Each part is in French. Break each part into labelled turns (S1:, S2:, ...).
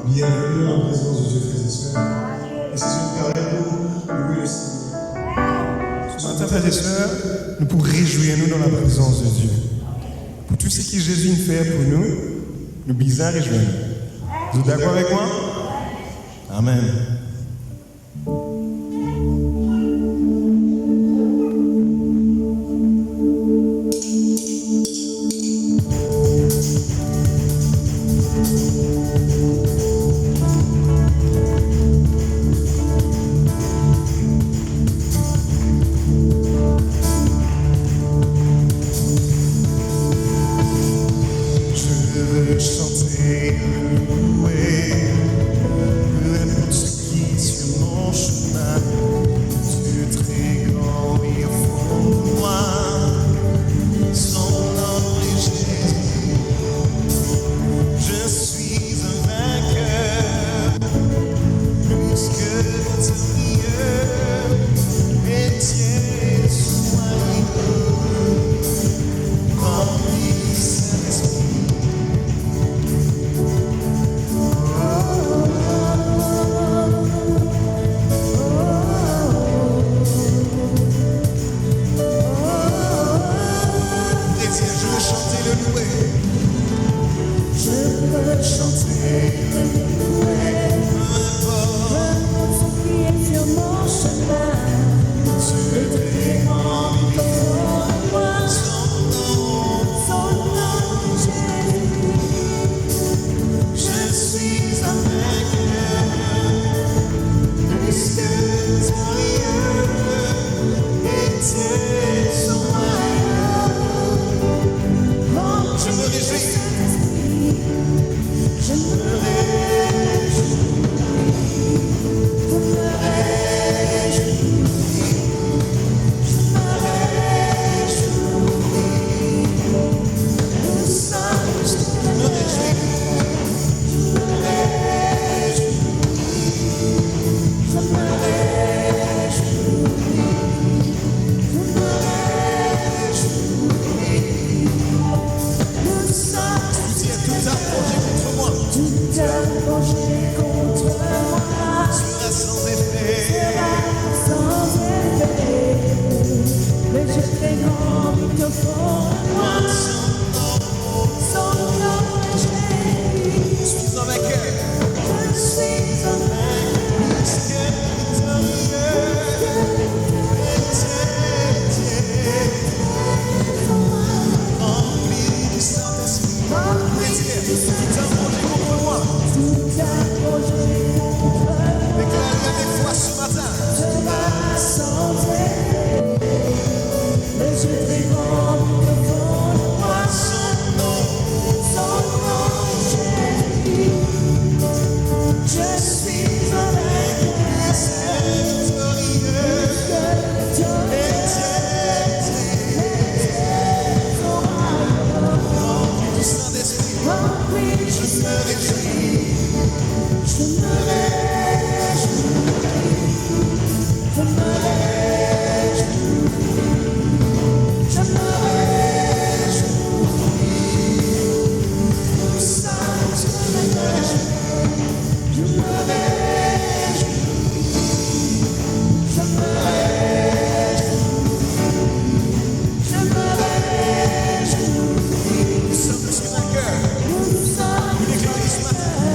S1: Bienvenue en présence de Dieu, frères et sœurs. Et c'est une période où louer le Seigneur. Ce matin, frères et sœurs, nous pouvons réjouir-nous dans la présence de Dieu. Pour tout ce que Jésus nous fait pour nous, nous bisons réjouir. Vous êtes d'accord avec moi? Amen.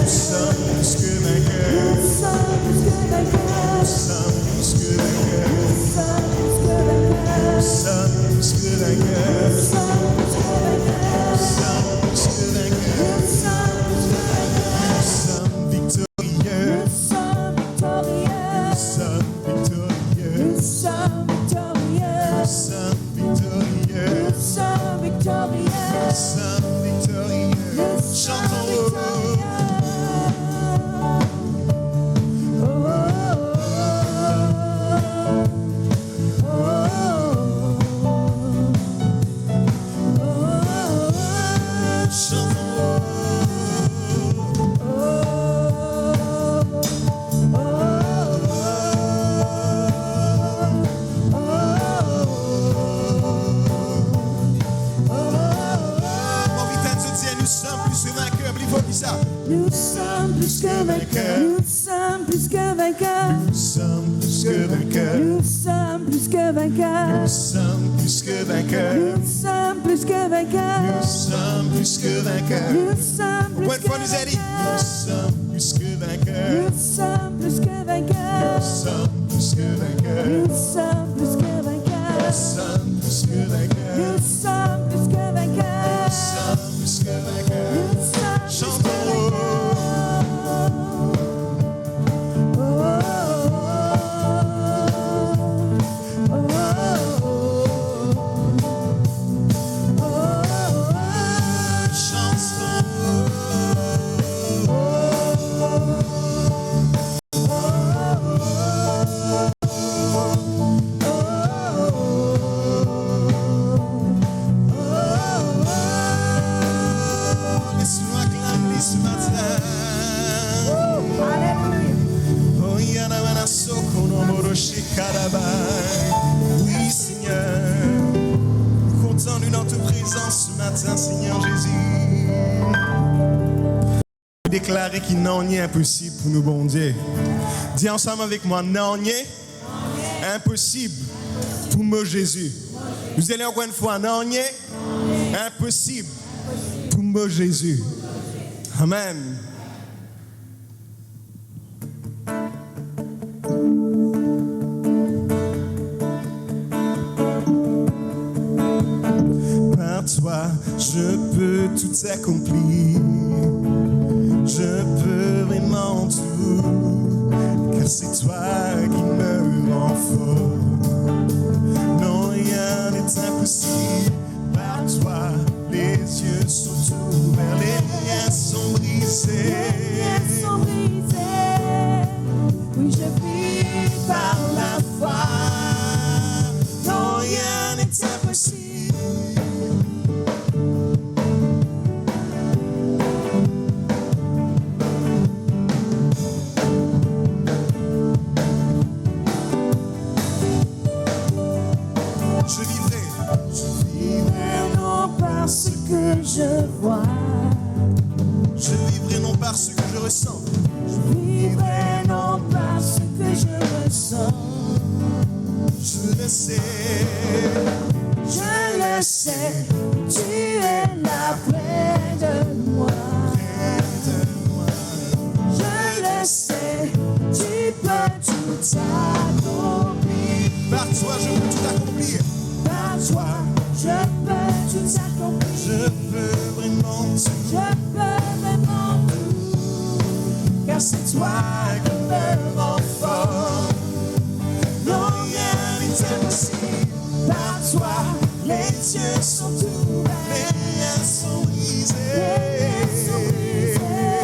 S1: Sommes plus que vainqueurs.
S2: Nous sommes plus que vainqueurs. Nous sommes plus que vainqueurs.
S1: Nous sommes plus que vainqueurs.
S2: Nous sommes plus que vainqueurs.
S1: Nous sommes plus que vainqueurs.
S2: Nous sommes plus que vainqueurs.
S1: Nous sommes plus que vainqueurs.
S2: Nous sommes plus que
S1: Point nous a dit. Nous sommes plus que vainqueurs.
S2: Nous sommes plus que vainqueurs.
S1: Nous sommes plus que vainqueurs.
S2: Nous sommes plus que vainqueurs.
S1: Nous sommes plus que vainqueurs.
S2: Nous sommes plus que vainqueurs.
S1: Nous sommes plus que vainqueurs.
S2: Nous sommes plus que
S1: Chantons. Oui, Seigneur, nous comptons dans notre présence ce matin, Seigneur Jésus. Déclarer qu'il n'en est impossible pour nous, bon Dieu. Dis ensemble avec moi, n'en est impossible pour moi, Jésus. Nous allons encore une fois, n'en est impossible pour moi, Jésus. Amen. Toi, je peux tout accomplir, je peux vraiment tout, car c'est toi qui me rends fort. Non, rien n'est impossible, par toi, les yeux sont ouverts, les liens sont brisés.
S2: Les liens sont brisés. Oui, je vis par la foi. Non, rien n'est impossible. Je vois.
S1: Je vivrai non par ce que je ressens.
S2: Je vivrai non par ce que je ressens.
S1: Je le sais.
S2: Je le sais. Tu es là près de moi. Je le sais. Tu peux tout accomplir.
S1: Par toi, je peux tout accomplir.
S2: Par toi, je peux tout accomplir.
S1: Je peux vraiment tout.
S2: Je peux vraiment tout. Car c'est toi qui me rends fort. Non, rien n'est impossible. Par toi, les yeux sont ouverts.
S1: Les liens sont brisés.
S2: Les liens sont brisés.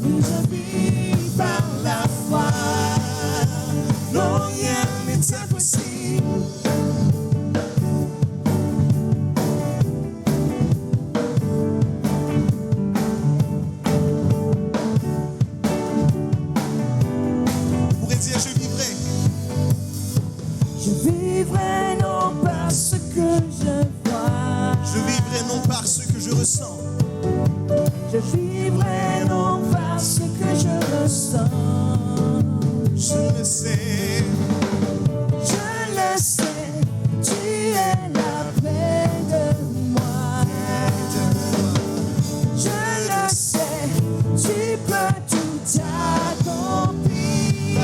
S2: Oui, je vis par la foi. Non, rien n'est impossible. Je vivrai non par ce que je ressens.
S1: Je le sais.
S2: Je le sais. Tu es là près de moi. Je le sais. Tu peux tout accomplir.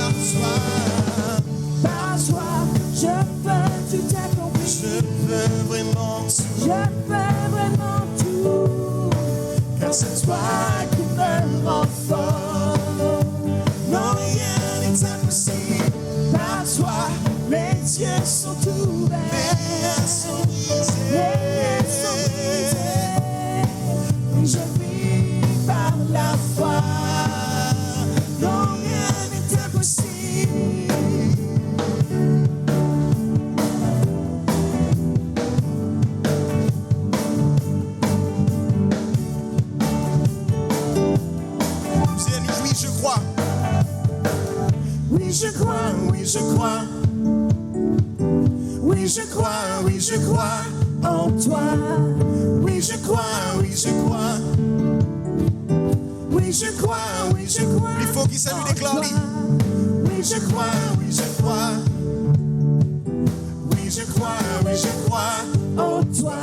S2: Par toi, je peux tout accomplir.
S1: Je peux vraiment tout.
S2: Je peux vraiment tout.
S1: Car c'est toi
S2: qui me rend fort. Non, rien n'est impossible. Par toi, les yeux sont ouverts.
S1: Les liens sont brisés.
S2: Les liens sont brisés. Je vis par la foi. Non, rien n'est impossible. je crois. Oui, je crois, oui, je crois en toi. Oui, je crois, oui, je crois. Oui, je crois, oui, je crois.
S1: Il faut qu'il salue les claris.
S2: Oui, je crois, oui, je crois. Oui, je crois, oui, je crois en toi.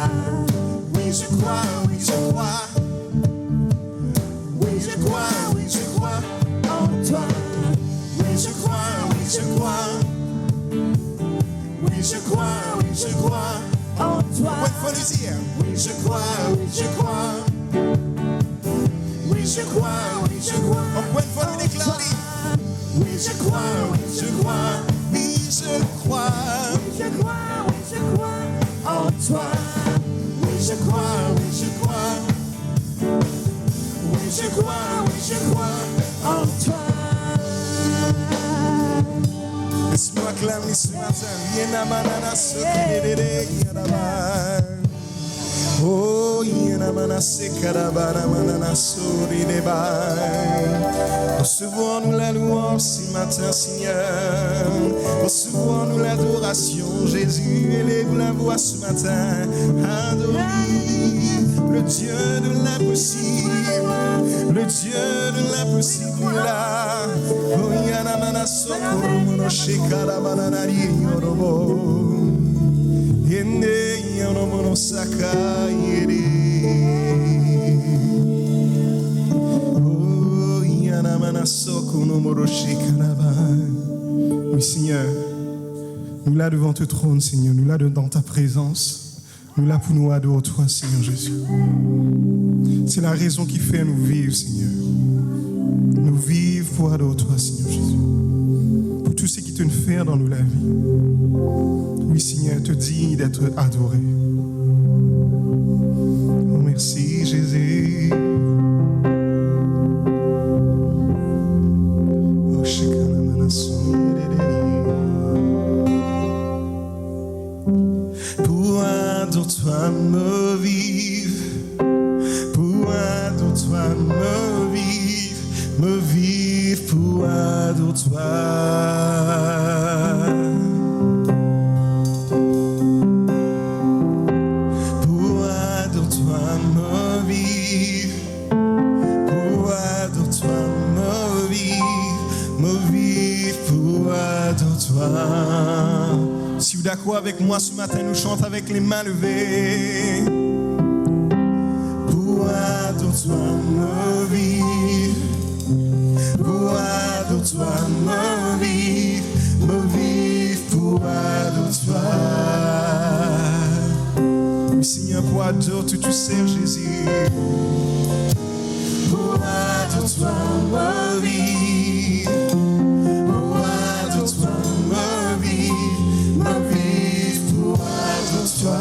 S2: Oui, je crois, oui, je crois. Oui, je crois, oui, je crois en toi. Oui, je crois, oui, je crois. Oui, je crois, oui, je crois en toi. Oui, je crois, oui, je crois. Oui, je crois, oui, je crois.
S1: En point de folie les claris.
S2: Oui, je crois, oui, je crois.
S1: Oui, je crois.
S2: Oui, je crois, oui, je crois en toi. Oui, je crois, oui, je crois. Oui, je crois, oui, je crois en toi.
S1: Laisse-nous acclamer ce matin. Yenamanana sokinere yanaba. Oh, yenamana sekarabara manana sorineba. Recevons-nous la louange ce matin, Seigneur. Recevons-nous l'adoration, Jésus. Élève la voix ce matin. Adore le Dieu de l'impossible. Le Dieu de l'impossible là. Oh, yanamana sokoromono shekarabanana yorobo. Yende yoromono sakayere. Oui, Seigneur, nous là devant ton trône, Seigneur, nous là dans ta présence, nous là pour nous adorer toi, Seigneur Jésus. C'est la raison qui fait nous vivre, Seigneur. Nous vivre pour adorer toi, Seigneur Jésus. Pour tout ce qui te fait dans nous la vie. Oui, Seigneur, te digne d'être adoré. Oh, merci, Jésus. Pour adorer-toi me vivre, pour adorer-toi me vivre pour adorer-toi. Pour adorer-toi me vivre, pour adorer-toi me vivre pour adorer-toi. Si vous êtes d'accord avec moi ce matin, nous chantons avec les mains levées. Pour adorer-toi me vivre, pour adorer-toi me vivre pour adorer-toi. Oui, Seigneur, pour adorer, tu sers Jésus. Pour adorer-toi me vivre, pour adorer-toi me vivre pour adorer-toi.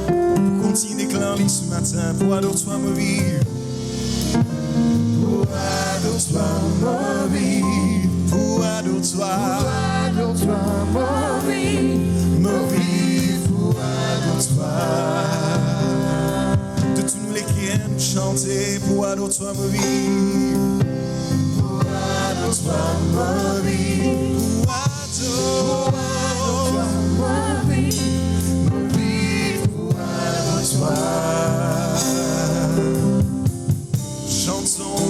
S1: Pour continuer d'éclater ce matin, pour adorer-toi me vivre. Pour adorer-toi me vivre, pour adorer-toi me vivre pour adorer-toi. De tous nous les qui aiment chanter, pour adorer-toi me vivre. Pour adorer-toi me vivre, pour adorer-toi me vivre pour adorer-toi. Chantons.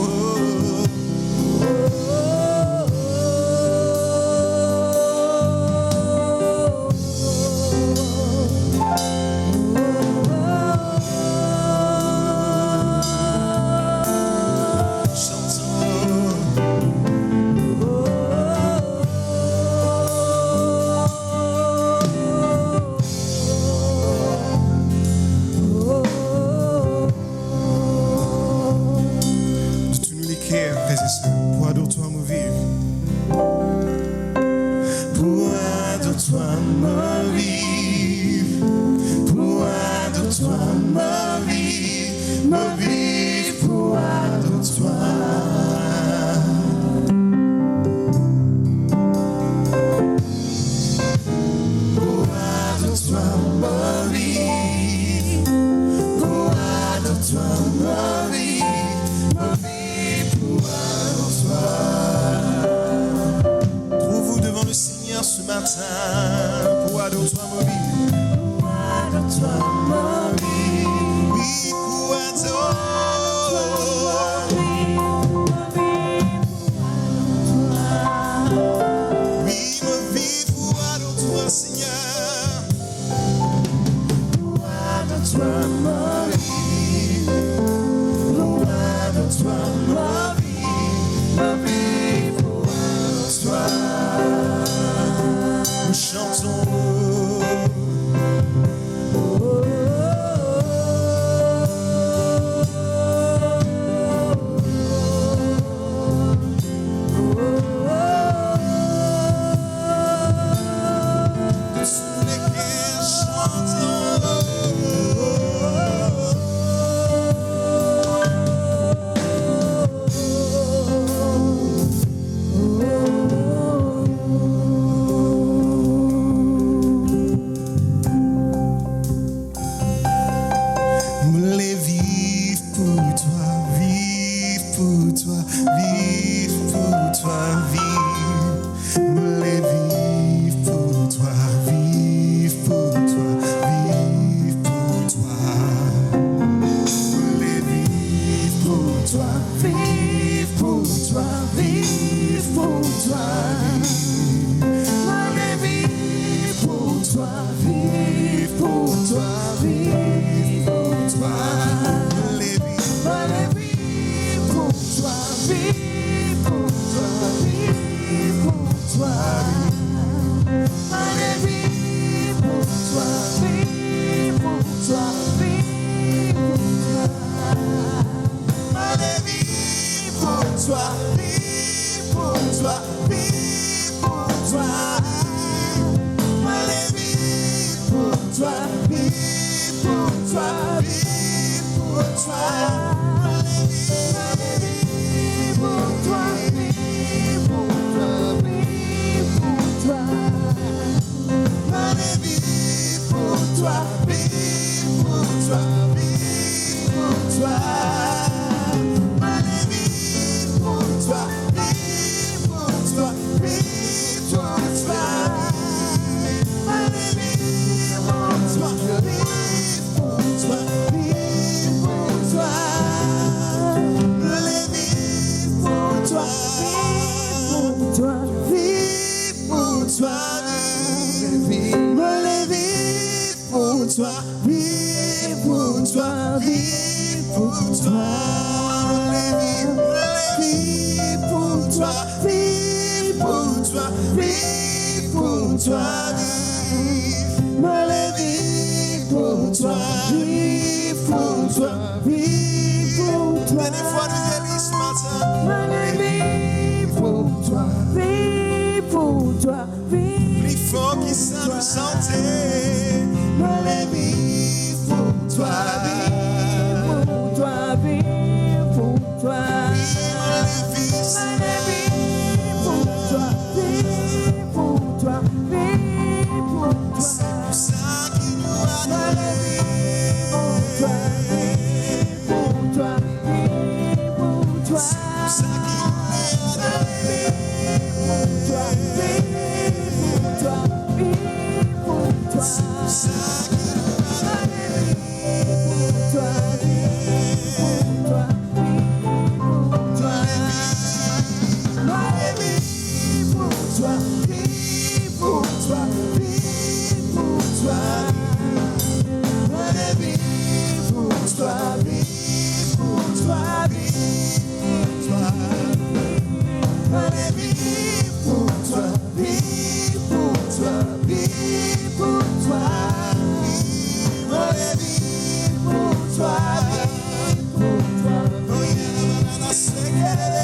S1: pour toi, vivre pour toi, vivre pour toi, vivre. Me les vivre pour toi, vivre pour toi, vivre pour toi. Me les vivre pour toi,
S2: Vive pour toi, vive pour toi. Allez, vive pour toi, vive pour toi, vive pour toi.
S1: me les vivre.
S2: Allez, vive pour toi, vive pour toi, vive pour toi. Allez, vive pour toi, vive pour toi, vive pour toi.
S1: Allez, vive pour toi, vive pour toi, vive pour toi. Allez, vive pour toi, vive pour toi, vive pour toi. Allez,
S2: Vive pour toi, vive pour toi, vive pour toi.
S1: allez, vive pour toi, vive pour toi, vive pour toi. Allez, vive pour toi, vive pour toi, vive pour toi. Allez, vive pour toi, vive pour toi, vive pour toi. Allez, vive pour toi,
S2: Pour toi,
S1: vive pour toi, vive. Allez, vive pour toi, vive pour toi, vive pour toi. Allez, vive pour toi, vive pour toi, vive pour toi, vive. Allez, vive pour toi, vive pour toi, vive pour toi. Des fois, nous élise ce matin.
S2: allez, vive pour toi, vive pour toi, vive
S1: Plus fort qui ça nous santé. Allez, vive pour toi, vive.
S2: pour toi, vive pour toi.
S1: Allez, vive,
S2: Allez, vive pour toi, vive pour toi, vive pour toi.
S1: c'est ça qui nous a donné.
S2: Pour toi, vive pour toi, vive pour toi.
S1: C'est ça qui nous a donné.
S2: Pour toi, vive pour toi, vive pour toi.
S1: C'est ça qui nous a donné.
S2: Pour toi, vive pour toi, vive pour toi.
S1: Allez, vive pour toi, vive pour toi, vive pour toi. Allez, vive pour toi, vive pour toi, vive pour toi. Allez, vive pour toi, vive pour toi, vive pour toi. Allez, vive pour toi, vive pour toi. Oh, yeah, la sécurité.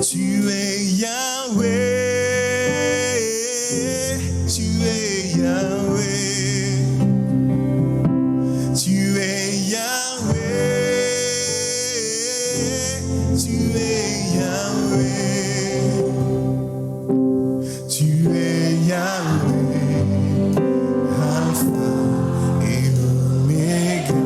S1: Tu es Yahweh, tu es Yahweh, tu es Yahweh, tu es Yahweh, tu es Yahweh, Alpha et Omega.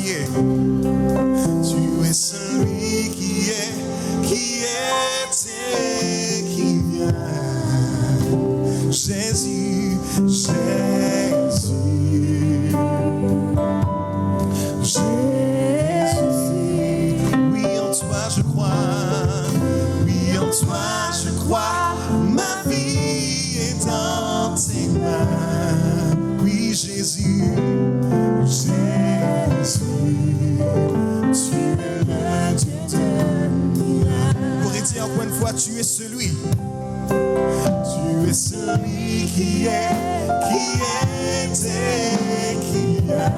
S2: prier. Tu es celui qui était, qui vient. Jésus, Jésus. Jésus, oui en toi je crois, oui en toi je crois, ma vie est dans tes mains. Oui Jésus, Jésus, tu es le Dieu de miracles. Pour dire encore une fois, tu es celui. Tu es celui qui était, qui vient.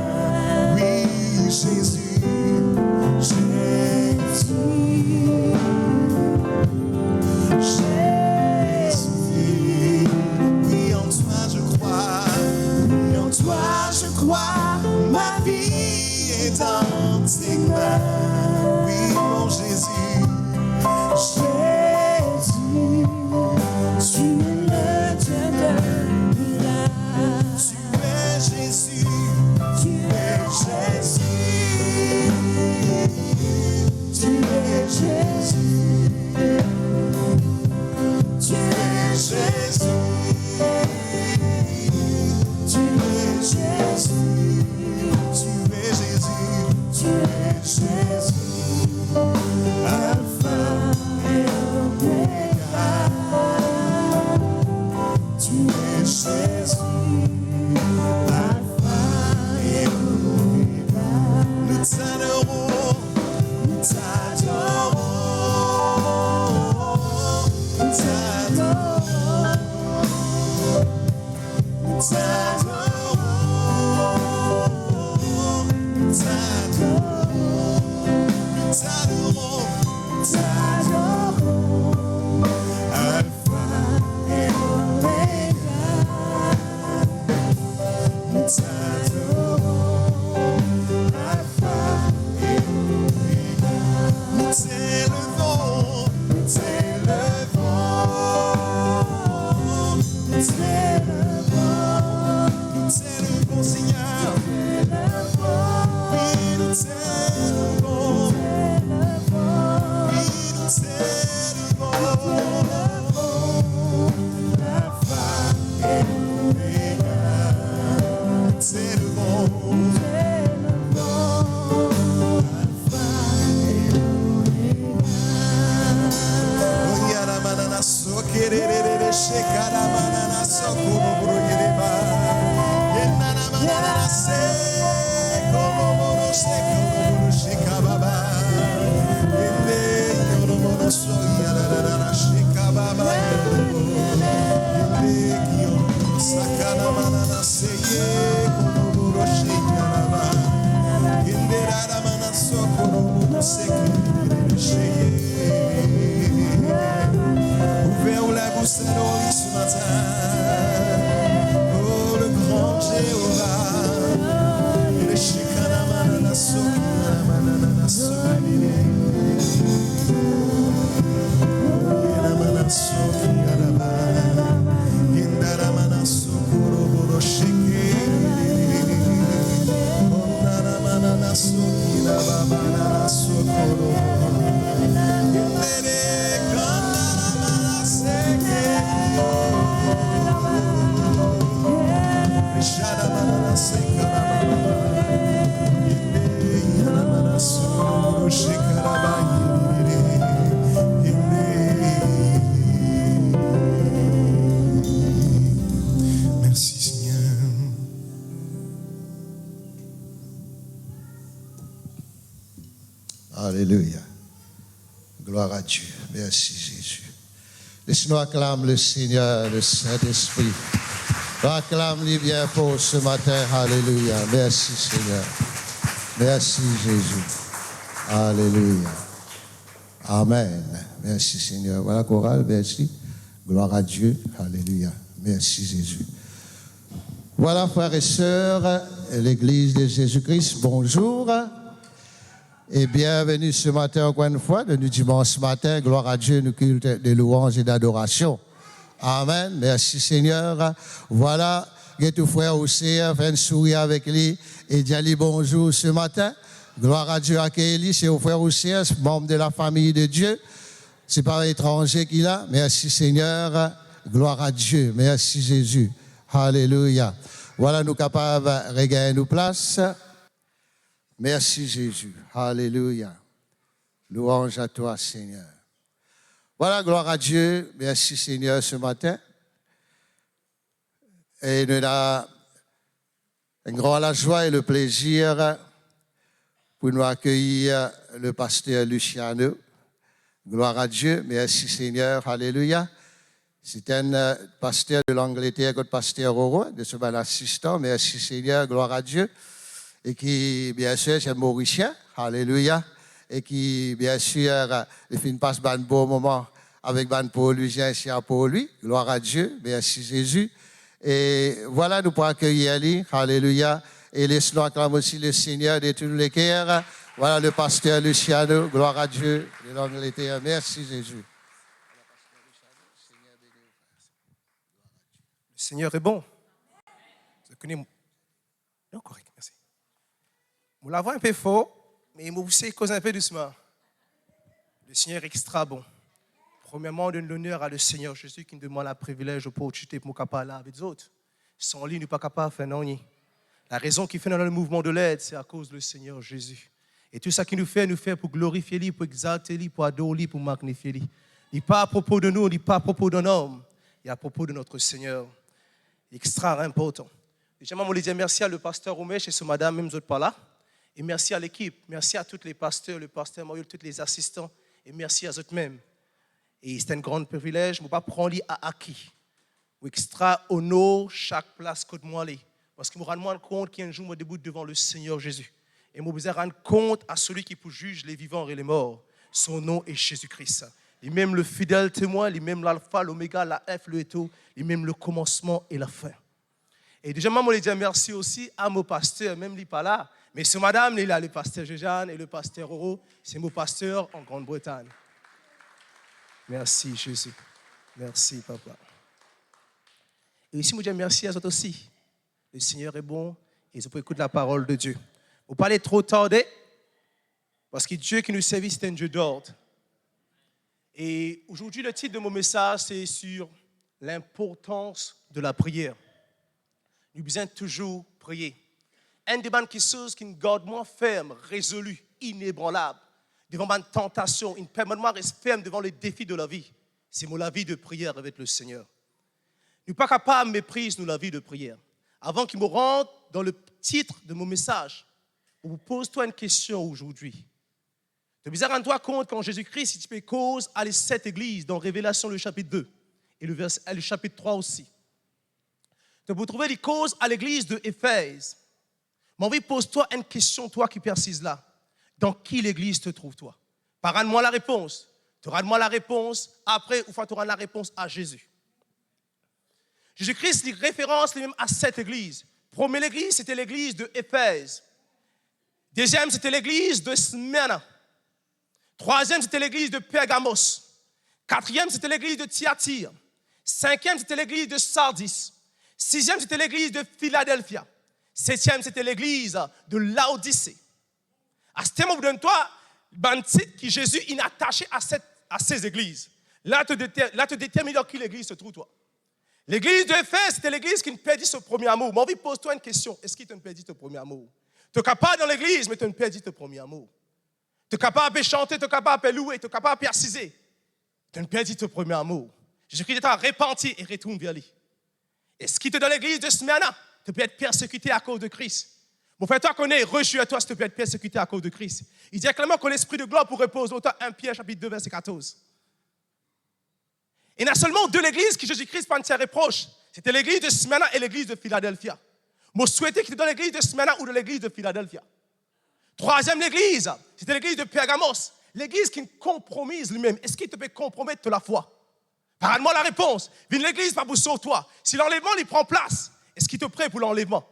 S2: Oui, Jésus, Jésus, Jésus. Oui, en toi je crois, oui, en toi je crois, ma vie est dans tes mains. Oui, mon Jésus, Jésus, tu es le Dieu de miracles. Tu es Jésus, tu es Jésus, tu es Jésus, tu es Jésus, tu es Jésus, tu es Jésus, tu es Jésus, Alpha et Omega. Tu es Jésus, Alpha et Omega. Nous t'adorons, nous t'adorons, nous t'adorons, nous t'adorons, nous t'adorons, nous t'adorons, Alpha et Omega. Nous t'adorons, Alpha et Omega. Nous t'élevons, nous t'élevons, nous t'élevons, nous t'élevons, Seigneur. Oui, nous t'élevons, oui, nous t'élevons, Alpha et Omega. Nous t'élevons, Alpha et Omega. Oh, yara manana sokerere shekara manana sokoro yereba. Yenana manana se como mono se como shekababa. Yende yoro mono so yara shekababa. Yende yoro sakana manana se como mono shekababa. Yende rara manana sokoro mono se como shekababa. Ouvrez la bouche ce matin. Oh, le grand Jéhovah. Il est shikana manana sokana manana sokani. Yana manana sokana ba. Yendara manana sokoro boro sheke. Onara manana sokina ba manana sokoro. Yendere kanara manana seke. Shara manana sekara manana. Yende yana manana sokoro shekara ba yende. Merci Seigneur.
S3: Alléluia. Gloire à Dieu. Merci Jésus. Laisse-nous acclamer le Seigneur, le Saint-Esprit. Acclame-lui bien fort ce matin. Alléluia. Merci Seigneur. Merci Jésus. Alléluia. Amen. Merci Seigneur. Voilà chorale, merci. Gloire à Dieu. Alléluia. Merci Jésus. Voilà frères et sœurs, l'Église de Jésus-Christ, bonjour. Et bienvenue ce matin encore une fois, le dimanche matin. Gloire à Dieu, nous culte de louanges et d'adoration. Amen. Merci Seigneur. Voilà, il y a tout frère aussi, fait un sourire avec lui et dit bonjour ce matin. Gloire à Dieu, accueillis, c'est aux frères aussi, membres de la famille de Dieu. C'est pas étranger qu'il a. Merci Seigneur. Gloire à Dieu. Merci Jésus. Alléluia. Voilà, nous capables de regagner nos places. Merci Jésus. Alléluia. Louange à toi, Seigneur. Voilà, gloire à Dieu. Merci Seigneur ce matin. Et nous avons un grand la joie et le plaisir pour nous accueillir le pasteur Luciano. Gloire à Dieu. Merci Seigneur. Alléluia. C'est un pasteur de l'Angleterre, le pasteur Roro, de ce bon assistant. Merci Seigneur. Gloire à Dieu. Et qui, bien sûr, c'est un Mauricien. Alléluia. Et qui, bien sûr, il fait une passe un bon moment avec ban pour lui, pour lui. Gloire à Dieu. Merci Jésus. Et voilà, nous pouvons accueillir lui. Alléluia. Et laissons-nous acclamer aussi le Seigneur de tous les cœurs. Voilà le pasteur Luciano. Gloire à Dieu de l'Angleterre. Merci Jésus.
S1: Le Seigneur est bon. Vous connaissez. Non, correct, merci. Vous l'avez un peu fort, mais vous savez cause un peu doucement. Le Seigneur est extra bon. Premièrement, on donne l'honneur à le Seigneur Jésus qui nous demande le privilège, l'opportunité pour nous parler avec les autres. Sans lui, nous ne sommes pas capables de faire non. La raison qui fait dans le mouvement de l'aide, c'est à cause du Seigneur Jésus. Et tout ça qu'il nous fait pour glorifier lui, pour exalter lui, pour adorer lui, pour magnifier lui. Il n'est pas à propos de nous, il n'est pas à propos d'un homme, il est à propos de notre Seigneur. Extra important. Déjà, je voulais dire merci à le pasteur Romesh et ce madame, même autres par là. Et merci à l'équipe, merci à tous les pasteurs, le pasteur Mario, tous les assistants. Et merci à eux-mêmes. Et c'est un grand privilège, je ne peux pas prendre à acquis. Extra honneur chaque place que moi. Parce que je me rends compte qu'un jour, je me debout devant le Seigneur Jésus. Et je me rends compte à celui qui peut juger les vivants et les morts. Son nom est Jésus-Christ. Il est même le fidèle témoin, il est même l'alpha, l'oméga, la F, le tout, il est même le commencement et la fin. Et déjà, je voulais dire merci aussi à mon pasteur, même lui pas là. Mais ce madame, il est là, le pasteur Jéjane et le pasteur Roro, c'est mon pasteur en Grande-Bretagne. Merci Jésus. Merci papa. Et ici, je dis merci à vous aussi. Le Seigneur est bon et vous pouvez écouter la parole de Dieu. Vous parlez trop tardé parce que Dieu qui nous servit, c'est un Dieu d'ordre. Et aujourd'hui, le titre de mon message, c'est sur l'importance de la prière. Nous besoin toujours prier. Un des bonnes choses qui nous garde moins ferme, résolu, inébranlable, devant une tentation, une permanence reste ferme devant les défis de la vie. C'est la vie de prière avec le Seigneur. Nous ne sommes pas capables de mépriser la vie de prière. Avant qu'il me rentre dans le titre de mon message, je vous pose-toi une question aujourd'hui. Tu as rends-toi compte qu'en Jésus-Christ, si tu peux cause à les 7 églises dans Révélation le chapitre 2 et le chapitre 3 aussi. Tu peux trouver des causes à l'église de Éphèse. Mais envie pose-toi une question, toi qui persistes là. Dans qui l'église te trouve-toi? Parle-moi la réponse. Tu auras la réponse après, ou tu auras la réponse à Jésus. Jésus-Christ dit référence lui-même à 7 églises. Première église, c'était l'église de Éphèse. Deuxième, c'était l'église de Smyrna. Troisième, c'était l'église de Pergamos. Quatrième, c'était l'église de Thyatire. Cinquième, c'était l'église de Sardis. Sixième, c'était l'église de Philadelphia. Septième, c'était l'église de Laodicée. À ce moment, donne-toi un titre que Jésus est attaché à ces églises. Là, tu détermines dans qui l'église se trouve, toi. L'église d'Éphèse, c'était l'église qui ne perdit son premier amour. Mais pose-toi une question. Est-ce qu'il te perdit ton premier amour? Tu es capable dans l'église, mais tu ne perdis ton premier amour. Tu es capable de chanter, tu es capable de louer, tu es capable de persiser. Tu ne perdis ton premier amour. Jésus-Christ t'a repenti et retourne vers lui. Est-ce qu'il te donne l'église de Smyrna? Tu peux être persécuté à cause de Christ. Mon frère, toi connais, rejouis à toi si tu peux être persécuté à cause de Christ. Il dit clairement que l'esprit de gloire pour reposer autant 1 Pierre chapitre 2 verset 14. Il y en a seulement 2 églises que Jésus-Christ prend ses reproches. C'était l'église de Smyrna et l'église de Philadelphia. Moi, je souhaitais qu'il te donne l'église de Smyrna ou de l'église de Philadelphia. Troisième église, c'était l'église de Pergamos. L'église qui compromise lui-même. Est-ce qu'il te peut compromettre la foi? Parle-moi la réponse. Viens l'église pas pour sauver toi. Si l'enlèvement il prend place, est-ce qu'il te prête pour l'enlèvement?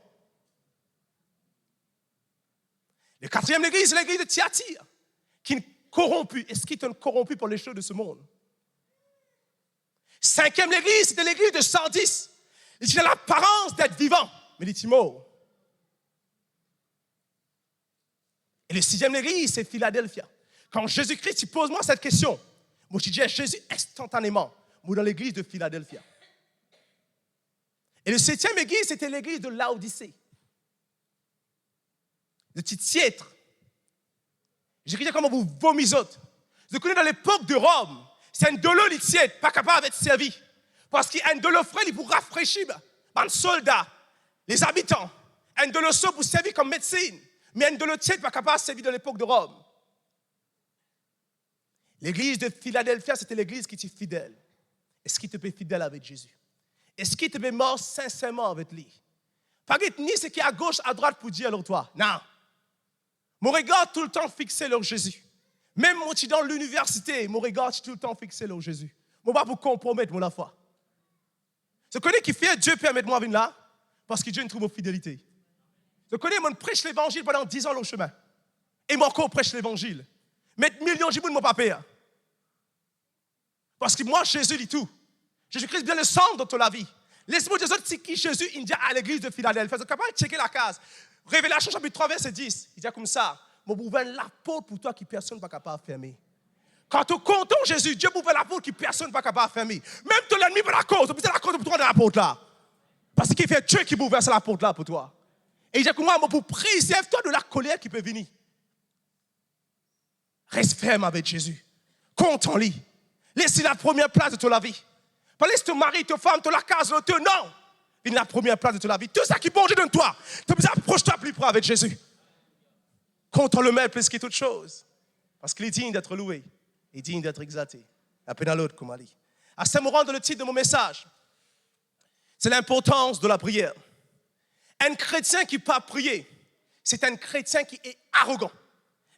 S1: Le quatrième église, c'est l'église de Thyatire, qui est corrompue. Est-ce qu'il est corrompu pour les choses de ce monde? Cinquième église, c'était l'église de Sardis. Il a l'apparence d'être vivant, mais il est mort.
S4: Et le 6e église, c'est Philadelphia. Quand Jésus-Christ il pose moi cette question, moi je dis à Jésus instantanément, moi dans l'église de Philadelphia. Et le 7e église, c'était l'église de Laodicée. Le petit tiètre. J'écris comment vous vomisotez. Je connais dans l'époque de Rome, c'est un dollar qui tiètre, pas capable d'être servi. Parce qu'il y a un dollar frais pour rafraîchir les soldats, les habitants. Un dollar chaud pour servir comme médecine. Mais un dollar tiètre pas capable de servir dans l'époque de Rome. L'église de Philadelphia, c'était l'église qui était fidèle. Est-ce qu'il te fait fidèle avec Jésus? Est-ce qu'il te fait mort sincèrement avec lui? Pas ni ce qui est à gauche, à droite pour dire alors toi. Non. Mon regard tout le temps fixé sur Jésus. Même moi, je suis dans l'université, mon regard est tout le temps fixé sur Jésus. Je ne vais pas vous compromettre, mon foi. Je connais qui fait Dieu permettre moi de venir là, parce que Dieu nous trouve mon fidélité. Je connais, moi, je prêche l'évangile pendant 10 ans au chemin. Et moi encore, prêche l'évangile. Mettre millions de gens, mon papa. Parce que moi, Jésus dit tout. Jésus-Christ bien le centre de la vie. Laisse-moi dire c'est qui Jésus, il dit à l'église de Philadelphie. Vous êtes capable de checker la case. Révélation chapitre 3, verset 10. Il dit comme ça. Moi, vous ouvrir la porte pour toi qui personne n'est pas capable de fermer. Quand tu comptes Jésus, Dieu ouvre la porte qui personne n'est pas capable de fermer. Même ton ennemi veut la cause. C'est la cause pour toi dans la porte là. Parce qu'il fait Dieu qui ouvre la porte là pour toi. Et il dit comme moi, pour préserve-toi de la colère qui peut venir. Reste ferme avec Jésus. Compte en lui. Laisse la première place de ta vie. Pas laisse ton mari, ta femme, ta case, non. Il la première place de ta vie. Tout ça qui bouge de toi. Tu as approche-toi plus près avec Jésus. Compte en le mettre plus que toute chose. Parce qu'il est digne d'être loué. Il est digne d'être exalté. Après dans l'autre, comme Ali. À ce moment, dans le titre de mon message, c'est l'importance de la prière. Un chrétien qui ne peut pas prier, c'est un chrétien qui est arrogant,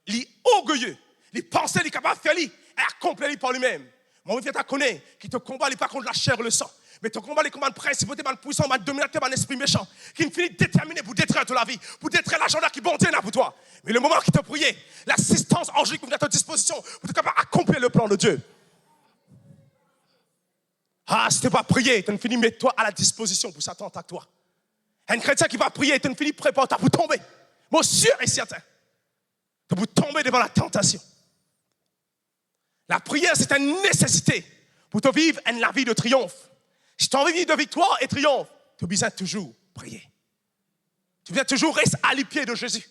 S4: il est orgueilleux, il pense qu'il est capable de faire, il est accompli par lui-même. Moi, je connais qui te combat, pas contre la chair et le sang, mais te combat les combats de principauté, de puissance, de dominateur, de esprit méchant, qui ne finit déterminé pour détruire toute la vie, pour détruire l'agenda qui bondit là pour toi. Mais le moment qui te prier, l'assistance angélique vous met à ta disposition pour être capable d'accomplir le plan de Dieu. Ah, si tu ne vas pas prier, tu ne finis mettre toi à la disposition pour Satan à toi. Un chrétien qui va prier, tu ne finis prépare pour tomber. Moi, sûr et certain. Tu peux tomber devant la tentation. La prière, c'est une nécessité pour te vivre la vie de triomphe. Si tu as envie de vivre de victoire et triomphe, tu as besoin de toujours prier. Tu as besoin de toujours rester à les pieds de Jésus.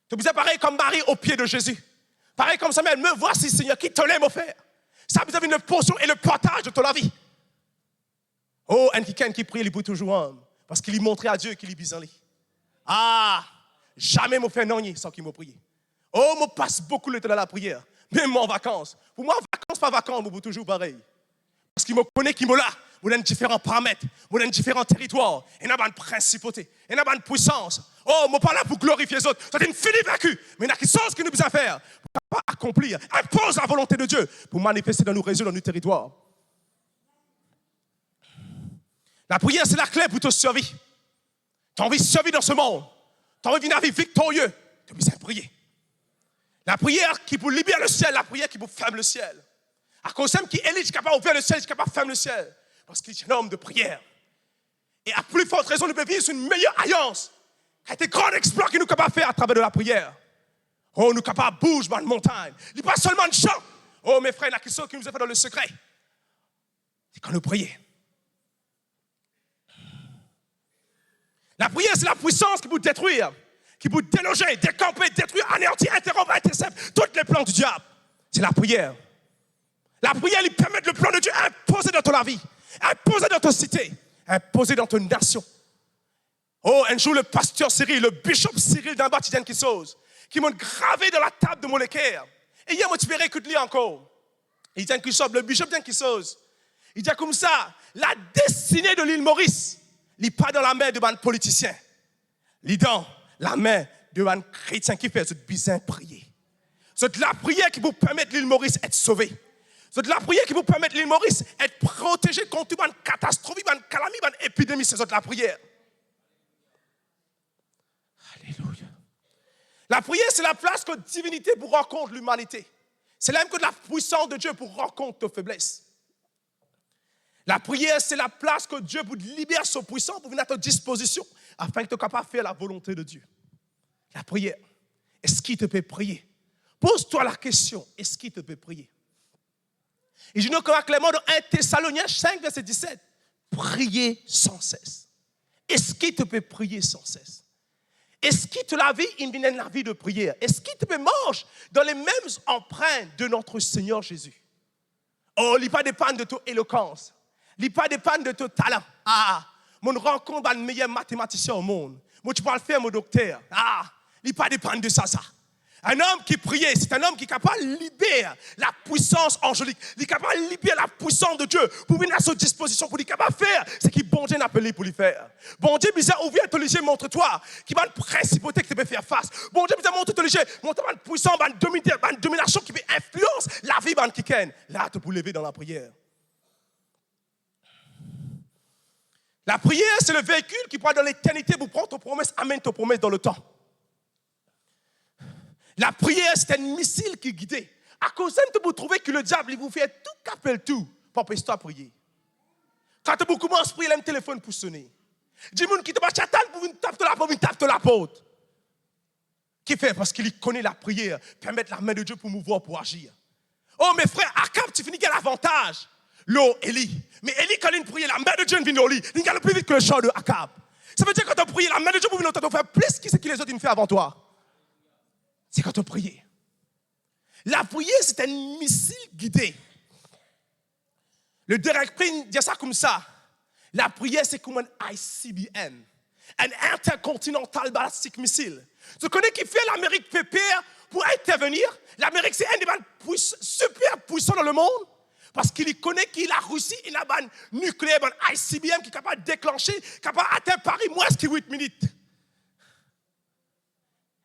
S4: Tu as besoin de pareil comme Marie au pied de Jésus. Pareil comme Samuel, me voici Seigneur, qui te l'aime offert. Ça a besoin d'une potion et le partage de ta vie. Oh, un quelqu'un qui prie, il peut toujours homme. Parce qu'il lui montrait à Dieu qu'il est bizarre. Ah, jamais m'a fait non sans qu'il m'a prié. Oh, je passe beaucoup de temps dans la prière. Même moi en vacances. Pour moi, vacances, pas vacances, je suis toujours pareil. Parce qu'il me connaît qui me là. Il y a différents paramètres, il y a différents territoires. Il y a une principauté, il y a une puissance. Oh, je ne suis pas là pour glorifier les autres. C'est une finie vaincu. Mais il y a quelque chose que nous devons faire pour accomplir. Impose la volonté de Dieu pour manifester dans nos réseaux, dans nos territoires. La prière, c'est la clé pour te servir. Tu as envie de servir dans ce monde. Tu as envie de vivre une vie victorieuse. Tu as besoin de prier. La prière qui vous libère le ciel, la prière qui vous ferme le ciel. À cause de qui Élie est capable d'ouvrir le ciel, est capable de fermer le ciel. Parce qu'il est un homme de prière. Et à plus forte raison, nous pouvons vivre sur une meilleure alliance. Avec des grands exploits que nous sommes capables de faire à travers de la prière. Oh, nous sommes capables de bouger dans la montagne. Il n'est pas seulement de chant. Oh, mes frères, il y a quelque chose qui nous a fait dans le secret. C'est quand nous prions. La prière, c'est la puissance qui peut détruire, qui peut déloger, décamper, détruire, anéantir, interrompre, intercepter tous les plans du diable. C'est la prière. La prière lui permet le plan de Dieu imposé dans ta vie, imposé dans ta cité, imposé dans ta nation. Oh, un jour, le pasteur Cyril, le bishop Cyril d'un bâtiment qui m'a gravé dans la table de mon équerre. Et hier, moi, tu peux réécouter encore. Il dit le bishop d'un qui chose. Il dit comme ça, la destinée de l'île Maurice, il n'est pas dans la main de un politicien. Il est dans la main de un chrétien qui fait cette besoin de prier. C'est de la prière qui vous permet l'île Maurice d'être sauvée. C'est de la prière qui vous permet l'île Maurice d'être protégée contre une catastrophe, une calamité, une épidémie. C'est de la prière. Alléluia. La prière, c'est la place que la divinité vous rencontre l'humanité. C'est là même que la puissance de Dieu pour rencontre nos faiblesses. La prière, c'est la place que Dieu vous libère son puissance pour venir à ta disposition afin que tu sois capable de faire la volonté de Dieu. La prière. Et est-ce qu'il te peut prier? Pose-toi la question, est-ce qu'il te peut prier? Et je nous vois clairement dans 1 Thessaloniciens 5, verset 17, priez sans cesse. Est-ce qu'il te peut prier sans cesse? Est-ce qu'il te la vie, il vient la vie de prière? Est-ce qu'il te peut manger dans les mêmes empreintes de notre Seigneur Jésus? Oh, il n'y a pas dépendre de ton éloquence. Il n'y a pas dépendre de ton talent. Ah, mon rencontre le meilleur mathématicien au monde. Moi, tu parles faire mon docteur. Ah, il n'y a pas dépendre de ça. Un homme qui priait, c'est un homme qui est capable de libérer la puissance angélique. Il est capable de libérer la puissance de Dieu pour venir à sa disposition, pour être capable de faire ce que bon Dieu n'a appelé pour lui faire. Bon Dieu, bizarre, ouvre intelligent, montre-toi qui va une principauté que tu peux faire face. Bon Dieu, bizarre, montre intelligent, montre-toi une puissance, une domination qui peut influencer la vie de quelqu'un. Là, tu peux lever dans la prière. La prière, c'est le véhicule qui prend dans l'éternité pour prendre tes promesses, amène tes promesses dans le temps. La prière, c'est un missile qui guide. À cause de vous trouvez que le diable, il vous fait tout qu'appelle tout pour empêcher toi de prier. Quand vous commencez à prier, il a un téléphone pour sonner. Dis-moi qui te bat chatan pour une tape de la porte. Qui fait? Parce qu'il connaît la prière, permettre la main de Dieu pour mouvoir, pour agir. Oh, mes frères, Akab, tu finis quel avantage? L'eau, Élie. Mais Élie, quand il prie, la main de Dieu vient au lit. Il gagne plus vite que le char de Akab. Ça veut dire que quand tu pries, la main de Dieu pour venir faire plus que ce que les autres ont fait avant toi. C'est quand tu pries. La prière, c'est un missile guidé. Le Derek Prince dit ça comme ça. La prière, c'est comme un ICBM, un intercontinental ballistic missile. Tu connais qui fait l'Amérique pépère pour intervenir? L'Amérique, c'est un des super puissants dans le monde. Parce qu'il connaît qu'il a Russie, il a un nucléaire, un ICBM qui est capable de déclencher, capable d'atteindre Paris moins que 8 minutes.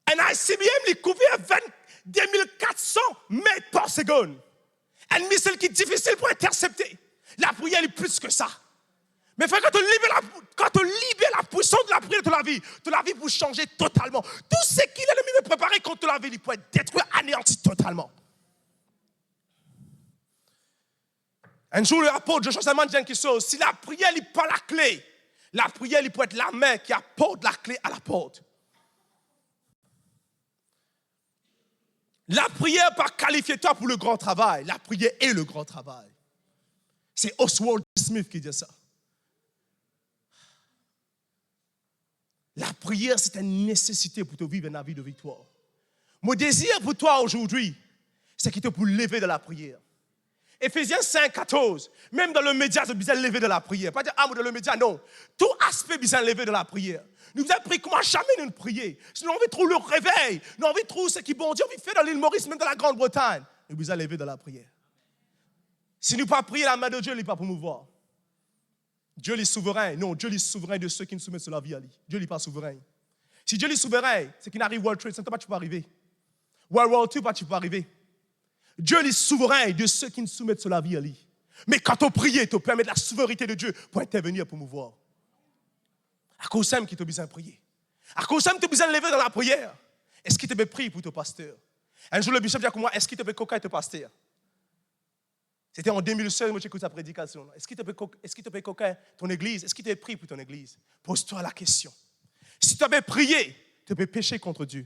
S4: Un ICBM, il couvre 22 400 mètres par seconde. Un missile qui est difficile pour intercepter. La prière est plus que ça. Mais frère, quand tu libères la puissance de la prière de la vie pour changer totalement. Tout ce qu'il a de préparé contre la vie, il peut être détruit, anéanti totalement. Un jour, l'apôtre Joshua m'a dit quelque chose. Si la prière n'est pas la clé, la prière il peut être la main qui apporte la clé à la porte. La prière pas qualifier toi pour le grand travail. La prière est le grand travail. C'est Oswald Smith qui dit ça. La prière, c'est une nécessité pour te vivre une vie de victoire. Mon désir pour toi aujourd'hui, c'est qu'il te pour lever de la prière. Éphésiens 5, 14, même dans le média, c'est besoin de lever de la prière. Pas dire, dans le média, non. Tout aspect besoin de lever de la prière. Nous avons pris comment jamais nous prier. Si nous avons trouvé le réveil, nous avons trouvé ce qui bon Dieu fait dans l'île Maurice, même dans la Grande-Bretagne, nous besoin de lever de la prière. Si nous ne pas prier, la main de Dieu n'est pas pour nous voir. Dieu est souverain. Non, Dieu est souverain de ceux qui nous soumettent sur la vie à lui. Dieu n'est pas souverain. Si Dieu est souverain, c'est qu'il n'arrive World Trade Center, pas tu peux arriver. World War II, pas tu peux arriver. Dieu est souverain de ceux qui nous soumettent sur la vie à lui. Mais quand on prie, tu permets la souveraineté de Dieu pour intervenir, pour mouvoir. À cause de ça, qui t'a besoin de prier. À cause de ça, tu as besoin de lever dans la prière. Est-ce qu'il te peut prier pour ton pasteur? Un jour, le bishop dit à moi, est-ce qu'il te peut coquer ton pasteur? C'était en 2016, moi j'écoute sa prédication. Est-ce qu'il te peut coquer ton église? Est-ce qu'il te peut prier pour ton église? Pose-toi la question. Si tu avais prié, tu peux pécher contre Dieu.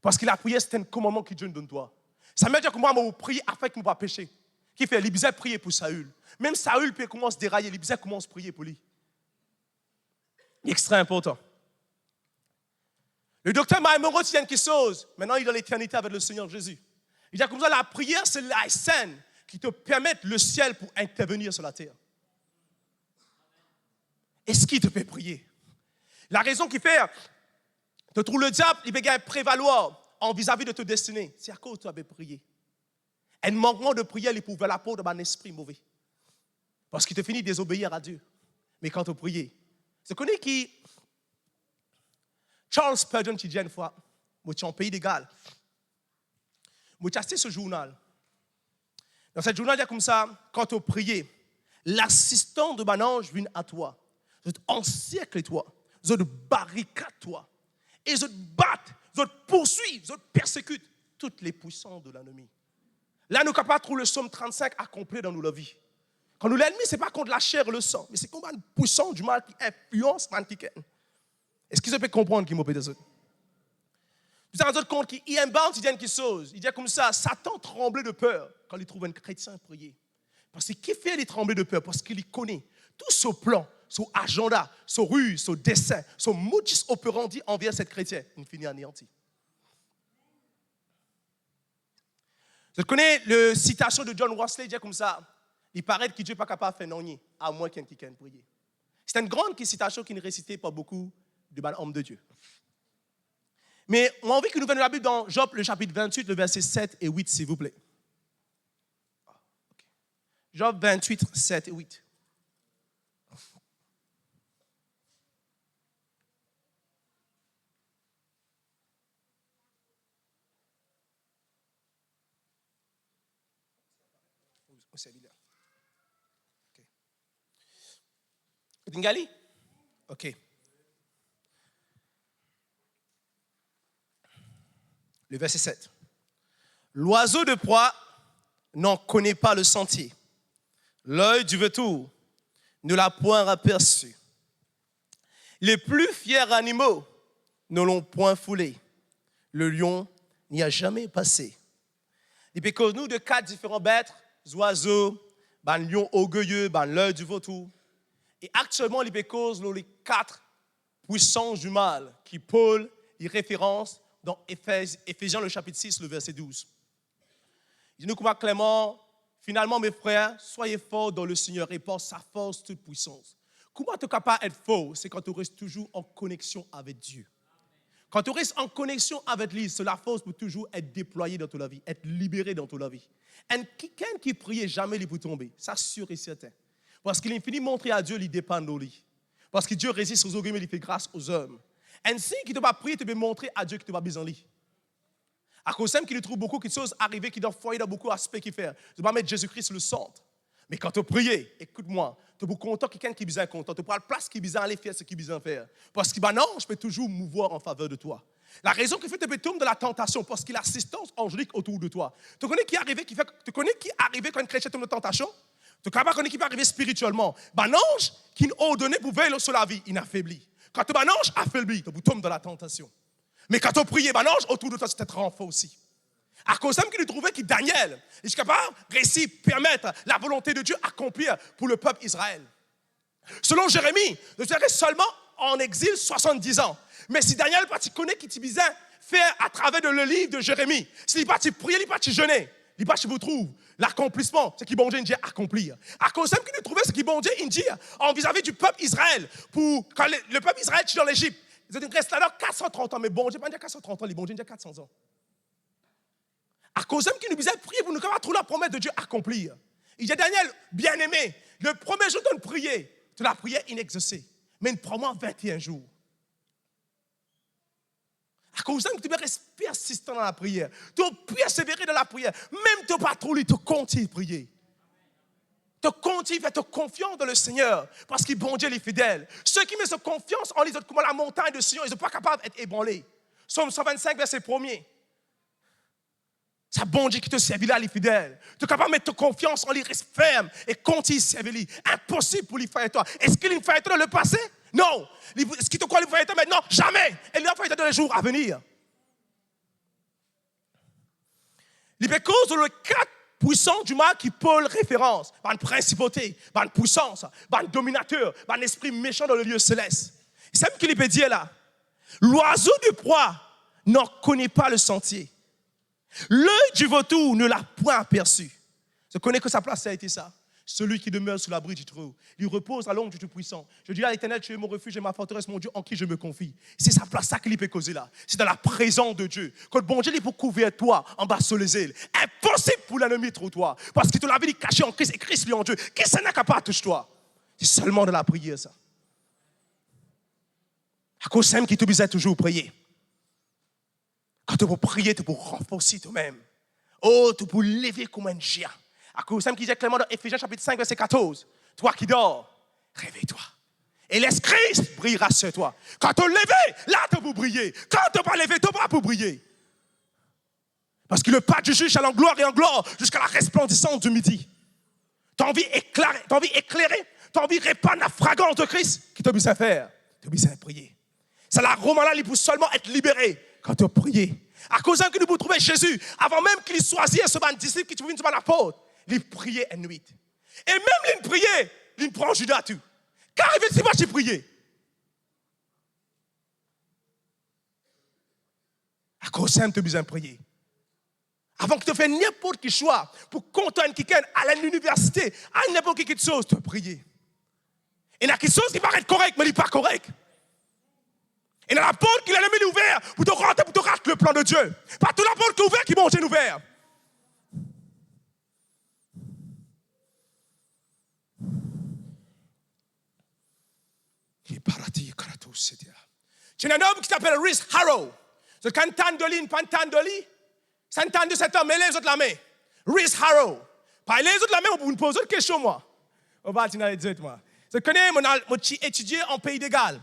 S4: Parce que la prière, c'est un commandement que Dieu nous donne toi. Ça veut dire que moi, je prie afin que je ne pas pécher. Qui fait? Il besoin de prier pour Saül. Même Saül peut commencer à dérailler, il besoin commence à prier pour lui. C'est extrêmement important. Le docteur Maïmoro tient quelque chose. Maintenant, il est dans l'éternité avec le Seigneur Jésus. Il dit comme ça, la prière, c'est la scène qui te permet le ciel pour intervenir sur la terre. Est-ce qu'il te fait prier? La raison qui fait, tu trouves le diable, il peut prévaloir en vis-à-vis de ta destinée. C'est à cause que tu avais prié. Un manquement de prière, il pouvait la peau de mon esprit mauvais. Parce qu'il te finit de désobéir à Dieu. Mais quand tu pries, tu connais qui? Charles Spurgeon, qui dit une fois, moi, je suis en pays d'égal. Moi, j'ai acheté ce journal. Dans ce journal, il y a comme ça, quand tu pries, l'assistant de mon ange vient à toi. Ils encerclent toi. Ils barricadent toi. Et ils te battent, ils te poursuivent, ils te persécutent. Toutes les puissances de l'ennemi. Là, nous sommes capables de trouver le psaume 35 accompli dans nos vies. Quand nous l'ennemi, ce n'est pas contre la chair et le sang, mais c'est contre une puissance du mal qui influence l'antiquaine. Est-ce que vous pouvez comprendre qui m'a fait des autres? Vous vous rendez compte qu'il y a un bande, il dit quelque chose. Il dit comme ça, Satan tremblait de peur quand il trouve un chrétien prier. Parce qu'il fait les trembler de peur, parce qu'il connaît tout ce plan, son agenda, son ruse, son dessein, son modus operandi envers cette chrétienne. Il finit anéanti. Je connais la citation de John Wesley, il dit comme ça, il paraît que Dieu n'est pas capable de faire non, à moins qu'il y ait prier. C'est une grande citation qui ne récitait pas beaucoup de hommes de Dieu. Mais on a envie que nous venions la Bible dans Job, le chapitre 28, le verset 7 et 8, s'il vous plaît. Job 28, 7 et 8. C'est évident. OK. Dingali? OK. Le verset 7. L'oiseau de proie n'en connaît pas le sentier. L'œil du vautour ne l'a point aperçu. Les plus fiers animaux ne l'ont point foulé. Le lion n'y a jamais passé. Et puis, cause nous de 4 différents bêtes, oiseaux, le lion orgueilleux, l'œil du vautour. Et actuellement, les cause les 4 puissances du mal qui Paul y référence dans Éphésiens, le chapitre 6, le verset 12. Il nous comprend clairement, finalement, mes frères, soyez forts dans le Seigneur et par sa force toute puissance. Comment tu es capable d'être fort? C'est quand tu restes toujours en connexion avec Dieu. Quand tu restes en connexion avec lui, la force peut toujours être déployée dans ta vie, être libérée dans ta vie. Et quelqu'un qui prie jamais il peut tomber, ça sûr et certain. Parce qu'il est fini de montrer à Dieu, il dépend de lui. Parce que Dieu résiste aux orgueilleux, mais il fait grâce aux hommes. Et si qui ne va prier, tu peux montrer à Dieu que tu vas besoin de lui. À cause de ça, qu'il trouve beaucoup de choses arrivées qui doivent foyer dans beaucoup d'aspects qu'il fait. Tu vas mettre Jésus-Christ le centre. Mais quand tu pries, écoute-moi, tu es content quelqu'un qui est besoin content. Tu prends la place qui est besoin aller faire ce qui est besoin faire. Parce que non, je peux toujours mouvoir en faveur de toi. La raison qui fait que tu peux tomber dans la tentation, parce qu'il y a l'assistance angélique autour de toi. Tu connais qui est arrivé, quand un chrétien tombe dans la tentation? Tu connais qui peut arriver spirituellement. L'ange qui nous donné pour veiller sur la vie, il affaiblit. Quand tu l'ange affaibli, tu tombes dans la tentation. Mais quand tu pries, l'ange autour de toi, c'est être renfort aussi. À cause de qu'il trouvait que Daniel est capable de réussir, permettre la volonté de Dieu accomplir pour le peuple Israël. Selon Jérémie, il serait seulement en exil 70 ans. Mais si Daniel connaît qu'il t'y besoin faire à travers le livre de Jérémie, s'il n'est pas prier, il n'est pas jeûner, il n'est pas vous trouve l'accomplissement, c'est qu'il bon Dieu accomplir. À cause de qu'il trouvait ce qu'il bon Dieu dit en vis-à-vis du peuple Israël, pour quand le peuple Israël est dans l'Égypte, ils restent là 430 ans, mais bon Dieu, pas dire 430 ans, les bon Dieu dit 400 ans. À cause de qu'il nous disait prier pour nous trouver la promesse de Dieu accomplir. Il dit Daniel, bien-aimé, le premier jour de nous prier, tu la prière inexaucée, mais une promesse 21 jours. À cause de que tu restes persistant dans la prière, tu persévérer dans la prière, même tu pas trop, tu continues de prier. Tu continues à être confiant dans le Seigneur, parce qu'il bon Dieu est fidèle. Ceux qui mettent confiance en lui, comme la montagne de Sion, ils ne sont pas capables d'être ébranlés. Psaume 125, verset 1er. C'est bon Dieu qui te servit là, les fidèles. Tu es capable de mettre confiance en lui, reste ferme et continue de servir lui. Impossible pour lui faire toi. Est-ce qu'il fait toi dans le passé? Non. Est-ce qu'il te croit lui faire toi maintenant? Jamais. Et il va faire dans les jours à venir. Il est cause de les 4 puissants du mal qui Paul référence. Par une principauté, par une puissance, par un dominateur, par un esprit méchant dans le lieu céleste. C'est ce qu'il peut dire là. L'oiseau de proie n'en connaît pas le sentier. L'œil du vautour ne l'a point aperçu. Je connais que sa place, ça a été ça. Celui qui demeure sous l'abri du Très-Haut. Il repose à l'ombre du Tout-Puissant. Je dis à l'Éternel, tu es mon refuge et ma forteresse, mon Dieu, en qui je me confie. C'est sa place, ça qu'il peut causer là. C'est dans la présence de Dieu. Quand bon Dieu, il peut couvrir toi en bas sur les ailes. Impossible pour l'ennemi de toi. Parce qu'il te l'avait dit caché en Christ et Christ lui en Dieu. Qui ça n'a qu'à pas toucher toi? C'est seulement de la prière, ça. À cause de qui te disait toujours prier. Quand tu peux prier, tu peux renforcer toi-même. Oh, tu peux lever comme un géant. À cause de ça, qui dit clairement dans Éphésiens chapitre 5, verset 14. Toi qui dors, réveille-toi. Et laisse Christ brillera sur toi. Quand tu levé, là tu peux briller. Quand tu n'es pas levé, tu ne peux pas briller. Parce que le pas du juge est en gloire et en gloire jusqu'à la resplendissance du midi. Tu as envie d'éclairer, tu as envie de répandre la fragrance de Christ qui t'a besoin de faire. Tu as besoin de prier. C'est la Romain là, il peut seulement être libéré quand tu as prié. À cause que nous pouvons trouver Jésus, avant même qu'il choisisse ce disciple qui devient l'apôtre, il priait une nuit. Et même il priait, il prend Judas tout. Car il veut si prier. À cause de ça, tu as besoin de prier. Avant que tu fasses n'importe quel choix pour contenter quelqu'un à l'université, à n'importe quelle chose, tu dois prier. Il y a quelque chose qui paraît correct, mais il n'est pas correct. Il y a la porte qu'il a mis ouverte pour te rentrer, pour te rater le plan de Dieu. Pas toute la porte qui est ouverte qui mange ouverte. C'est un homme qui s'appelle Rhys Harrow. C'est Cantandoli, une Pantandoli. S'entend de cet homme, mais les autres la main. Rhys Harrow. Pas les autres la main, on me pose une question, moi. On va dire, moi. Je connais, mon étudié en pays d'égal.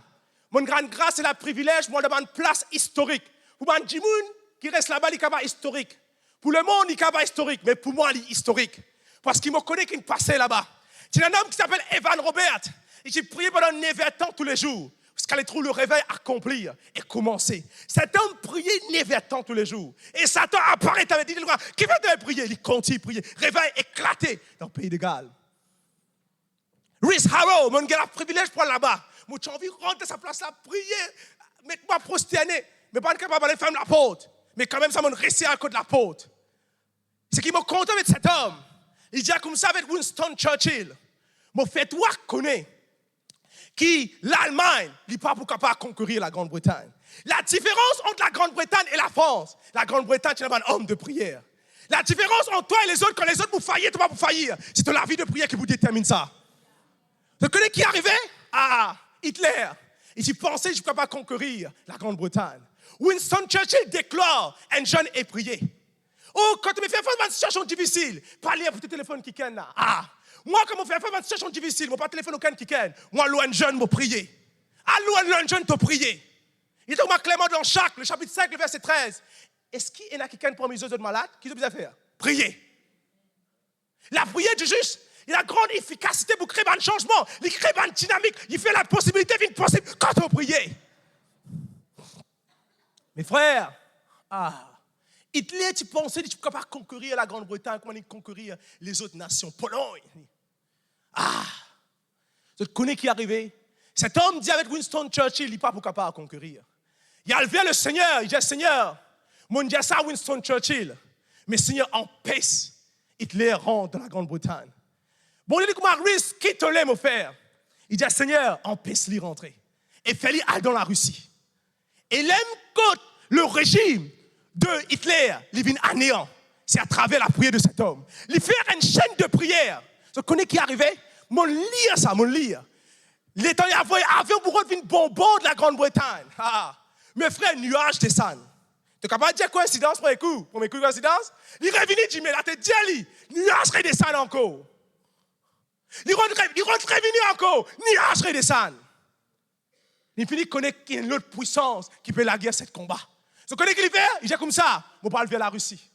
S4: Mon grande grâce et le privilège, moi, de une place historique. Pour mon Jimoun, qui reste là-bas, il est historique. Pour le monde, il est historique, mais pour moi, il est historique. Parce qu'il me connaît qu'il passait là-bas. C'est un homme qui s'appelle Evan Robert. Et j'ai prié pendant 9 ans tous les jours. Parce qu'elle trouve le réveil accomplir et commencer. Cet homme priait 9 ans tous les jours. Et Satan apparaît avec dit, qui va te prier? Il continue de prier. Réveil éclaté dans le pays de Galles. Rhys Harrow, mon gars, a le privilège pour aller là-bas. Moi, j'ai envie de rentrer à sa place là, prier, mettre-moi prosterner. Mais pas capable de faire la porte. Mais quand même, ça m'a resté à côté de la porte. Ce qui m'a content avec cet homme, il dit comme ça avec Winston Churchill. Mon fait-toi connaître qui l'Allemagne n'est pas pour capable de concourir la Grande-Bretagne. La différence entre la Grande-Bretagne et la France, la Grande-Bretagne, c'est un homme de prière. La différence entre toi et les autres, quand les autres vous faillir, tu vas vous faillir. C'est la vie de prière qui vous détermine ça. Vous connaissez qui arrivait? Ah, Hitler. Il pensait que je ne pouvais pas concourir la Grande-Bretagne. Winston Churchill déclare un jeune est prié. Oh, quand tu me fais face à une situation difficile, pas lire pour tes téléphones qui kennent là. Ah, moi, quand je fais face à une situation difficile, je ne pas téléphone aucun qui kenne. Moi, loin de jeune, je prier. Ah, loin de jeune, tu prier. Il est Clément dans Jacques, le chapitre 5, le verset 13. Est-ce qu'il y en a qui kenne parmi les autres malades? Qu'est-ce que vous avez faire? Prier. La prière du juste, il a une grande efficacité pour créer un changement. Il crée une dynamique. Il fait la possibilité d'une possible quand on prie. Mes frères, Hitler, tu pensais que tu ne peux pas concourir la Grande-Bretagne, comment il concourir les autres nations, Pologne. Tu connais qui est arrivé? Cet homme dit avec Winston Churchill, il n'est pas pour capable de concourir. Il a levé le Seigneur, il dit Seigneur, mon Dieu, ça Winston Churchill, mais Seigneur, empêche Hitler rentre dans la Grande-Bretagne. Bon, il dit comment risque, qui te l'aime faire? Il dit Seigneur, empêche-lui rentrer. Et fais-lui aller dans la Russie. Et l'aime contre le régime de Hitler, il vient à néant. C'est à travers la prière de cet homme. Il fait une chaîne de prière. Vous connaissez qui est arrivé? Mon lire ça, mon lire. L'État a envoyé un avion pour revenir bonbon de la Grande-Bretagne. Mes frères, nuages descendent. Tu es capable de dire coïncidence pour mes coups? Pour mes coups, coïncidence? Il est revenu, Jimmy, là, tu dis, nuages redescendent encore. Il rentre revenu encore, nuages redescendent. Il finit de connaître qu'il y a une autre puissance qui peut la guerre cette combat. Vous connaissez qui il fait? Il dit comme ça, on parle vers la Russie.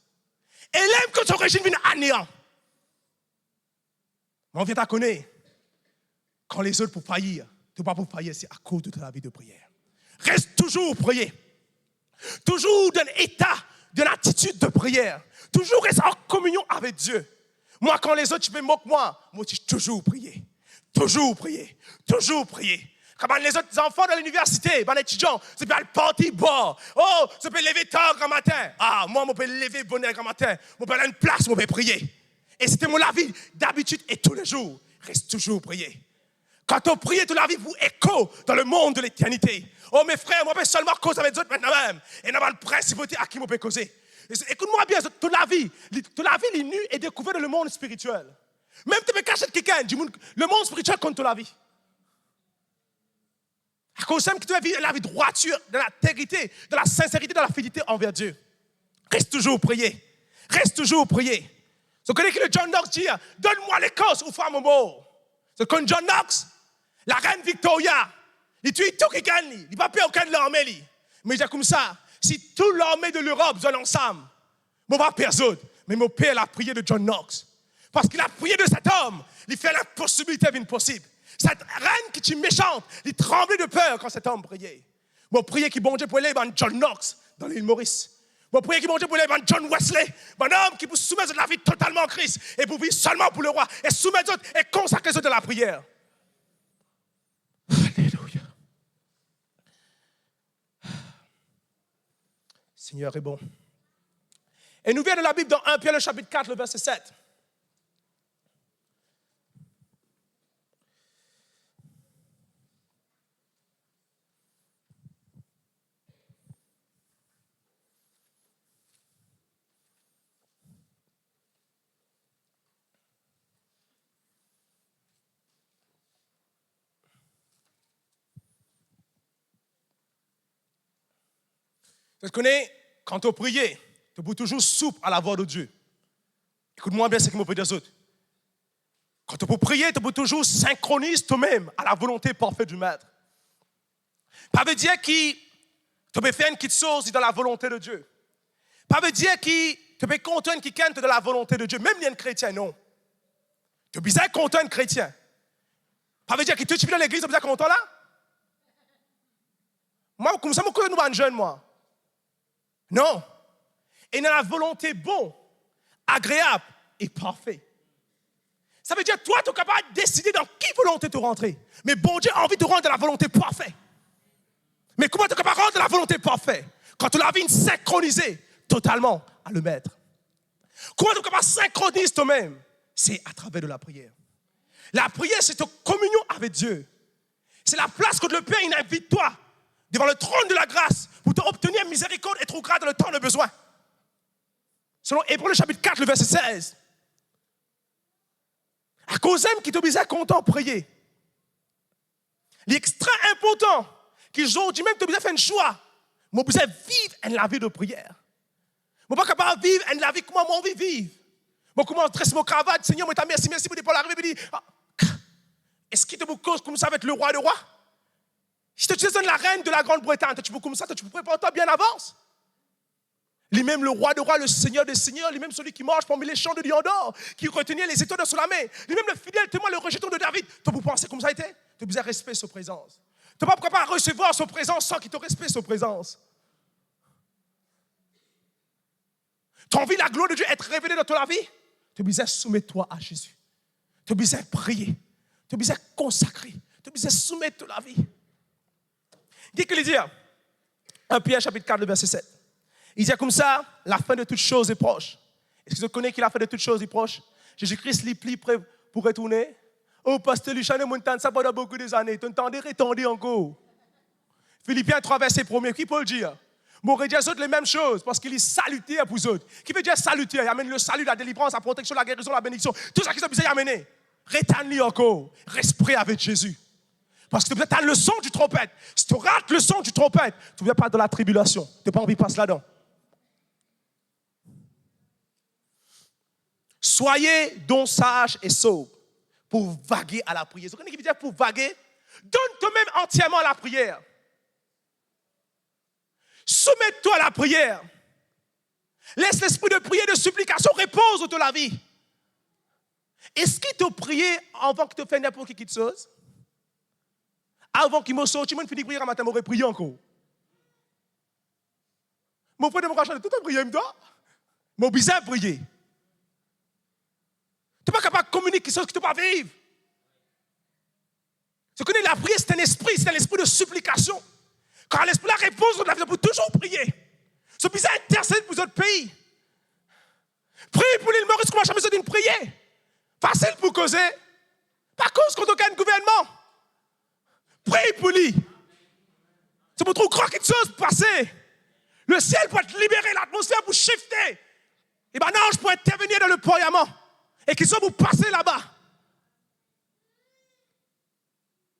S4: Et l'aime que son régime vient à néant. Mais on vient à connaître. Quand les autres pour faillir, tu ne peux pas pour faillir, c'est à cause de ta vie de prière. Reste toujours prier. Toujours dans l'état, de l'attitude de prière. Toujours reste en communion avec Dieu. Moi, quand les autres me moquent, moi, je toujours prier. Toujours prier. Toujours prier. Comme les autres enfants de l'université, les étudiants, c'est bien le parti bord. Oh, je peux lever tard grand matin. Moi, je peux lever bonheur grand matin. Je peux aller à une place, je peux prier. Et c'était mon avis d'habitude et tous les jours. Reste toujours prier. Quand on prie toute la vie, vous écho dans le monde de l'éternité. Oh, mes frères, moi, je peux seulement causer avec les autres maintenant même. Et dans la principauté à qui je peux causer. Écoute-moi bien, toute la vie, est nue et découverte dans le monde spirituel. Même tu peux cacher quelqu'un, le monde spirituel compte toute la vie. À cause même que tu as la vie de droiture, de l'intégrité, de la sincérité, de la fidélité envers Dieu. Reste toujours prier. Reste toujours prier. Vous connaissez que le John Knox dit, donne-moi les causes aux femmes mortes. C'est comme John Knox, la reine Victoria, il tue tout qui gagne, il ne va pas aucun de l'armée. Mais il dit comme ça, si toute l'armée de l'Europe sont ensemble, je ne vais pas personne. Mais mon père a prié de John Knox. Parce qu'il a prié de cet homme, il fait l'impossibilité d'une possible. Cette reine qui est méchante, il tremblait de peur quand cet homme priait. Mon prier qui bon Dieu pour aller John Knox dans l'île Maurice. Mon prière qui monte pour les John Wesley, mon homme qui vous soumettre de la vie totalement en Christ et pour vivre seulement pour le roi et soumettre et consacrer de la prière. Alléluia. Seigneur est bon. Et nous vient de la Bible dans 1 Pierre le chapitre 4, le verset 7. Tu connais, quand tu pries, tu peux toujours souple à la voix de Dieu. Écoute-moi bien ce que je peux dire aux autres. Quand tu peux prier, tu peux toujours synchroniser toi-même à la volonté parfaite du Maître. Ça veut dire que tu peux faire une petite chose dans la volonté de Dieu. Ça veut dire que tu peux content qui de la volonté de Dieu. Même les chrétiens, non. Tu peux être content chrétien. Ça veut dire que tu es dans l'église, tu es content là? Moi, comme ça, je connais nous jeune, moi. Non. Et dans la volonté bon, agréable et parfait. Ça veut dire, toi, tu es capable de décider dans quelle volonté tu rentrer. Mais bon Dieu a envie de rendre dans la volonté parfaite. Mais comment tu es capable de rendre dans la volonté parfaite? Quand tu l'as vie synchronisée totalement à le Maître. Comment tu es capable de synchroniser toi-même? C'est à travers de la prière. La prière, c'est ta communion avec Dieu. C'est la place que le Père il invite toi devant le trône de la grâce pour obtenir miséricorde et trouver grâce dans le temps de besoin. Selon Hébreux le chapitre 4, le verset 16. À cause même qui t'oblige à content prier. L'extra important qu'aujourd'hui même t'oblige à faire un choix. Moi, vous vivre la vie de prière. Moi, pas capable de vivre la vie comment moi on vit vivre. Moi, comment je dresse mon cravate, Seigneur, moi, merci pour ne pas l'arriver. Est-ce qu'il te vous cause comme ça avec le roi de roi? Si tu te donnes la reine de la Grande-Bretagne, tu peux comme ça, tu peux préparer toi bien en avance. Lui-même, le roi de roi, le Seigneur des seigneurs, lui-même celui qui marche parmi les champs de lion d'or, qui retenait les étoiles sur la main, lui-même le fidèle témoin, le rejeton de David. Tu peux penser comme ça était? Tu as besoin de respect sa présence. Tu n'es pas capable de recevoir sa présence sans qu'il te respecte sa présence. Tu as envie de la gloire de Dieu être révélée dans ta vie? Tu as besoin de soumettre-toi à Jésus. Tu as besoin de prier. Tu as besoin de consacrer. Tu as besoin de soumettre la vie. Qu'est-ce qu'il dit? 1 Pierre chapitre 4, verset 7. Il dit comme ça, la fin de toutes choses est proche. Est-ce que vous connaissez que la fin de toutes choses est proche? Jésus-Christ l'est pris prêt pour retourner. Oh, pasteur Luciano Montan, ça pendant beaucoup des années. Tu entendais retourner encore. Philippiens 3, verset 1er. Qui peut le dire? Mon dire les mêmes choses parce qu'il est saluté pour eux autres. Qui veut dire saluter? Il amène le salut, la délivrance, la protection, la guérison, la bénédiction. Tout ça qui s'est amené. Retourne-lui encore. Respire avec Jésus. Parce que tu as le son du trompette. Si tu rates le son du trompette, tu ne viens pas dans la tribulation. Tu n'as pas envie de passer là-dedans. Soyez donc sages et sobres pour vaguer à la prière. Vous connaissez ce qui veut dire pour vaguer? Donne toi-même entièrement à la prière. Soumets-toi à la prière. Laisse l'esprit de prière et de supplication repose de la vie. Est-ce qu'il te priait avant qu'il te fasse n'importe quelle chose? Avant qu'il me sorte, je finis de prier un matin, je vais prier encore. Mon frère de mon rachat, tout a prié, toi. Mon bizarre prier. Tu n'es pas capable de communiquer quelque chose que tu ne peux pas vivre. Tu connais la prière, c'est un esprit de supplication. Quand l'esprit la réponse de la vie, tu peux toujours prier. C'est bizarre intercéder pour d'autres pays. Priez pour l'île Maurice, comment jamais besoin d'une prière. Facile pour causer. Pas cause contre aucun gouvernement. Prie pour lui. C'est pour trop croire quelque chose passer. Le ciel peut te libérer, l'atmosphère pour shifter. Et ben non, je peux intervenir dans le poiement. Et qu'ils soient vous passer là-bas.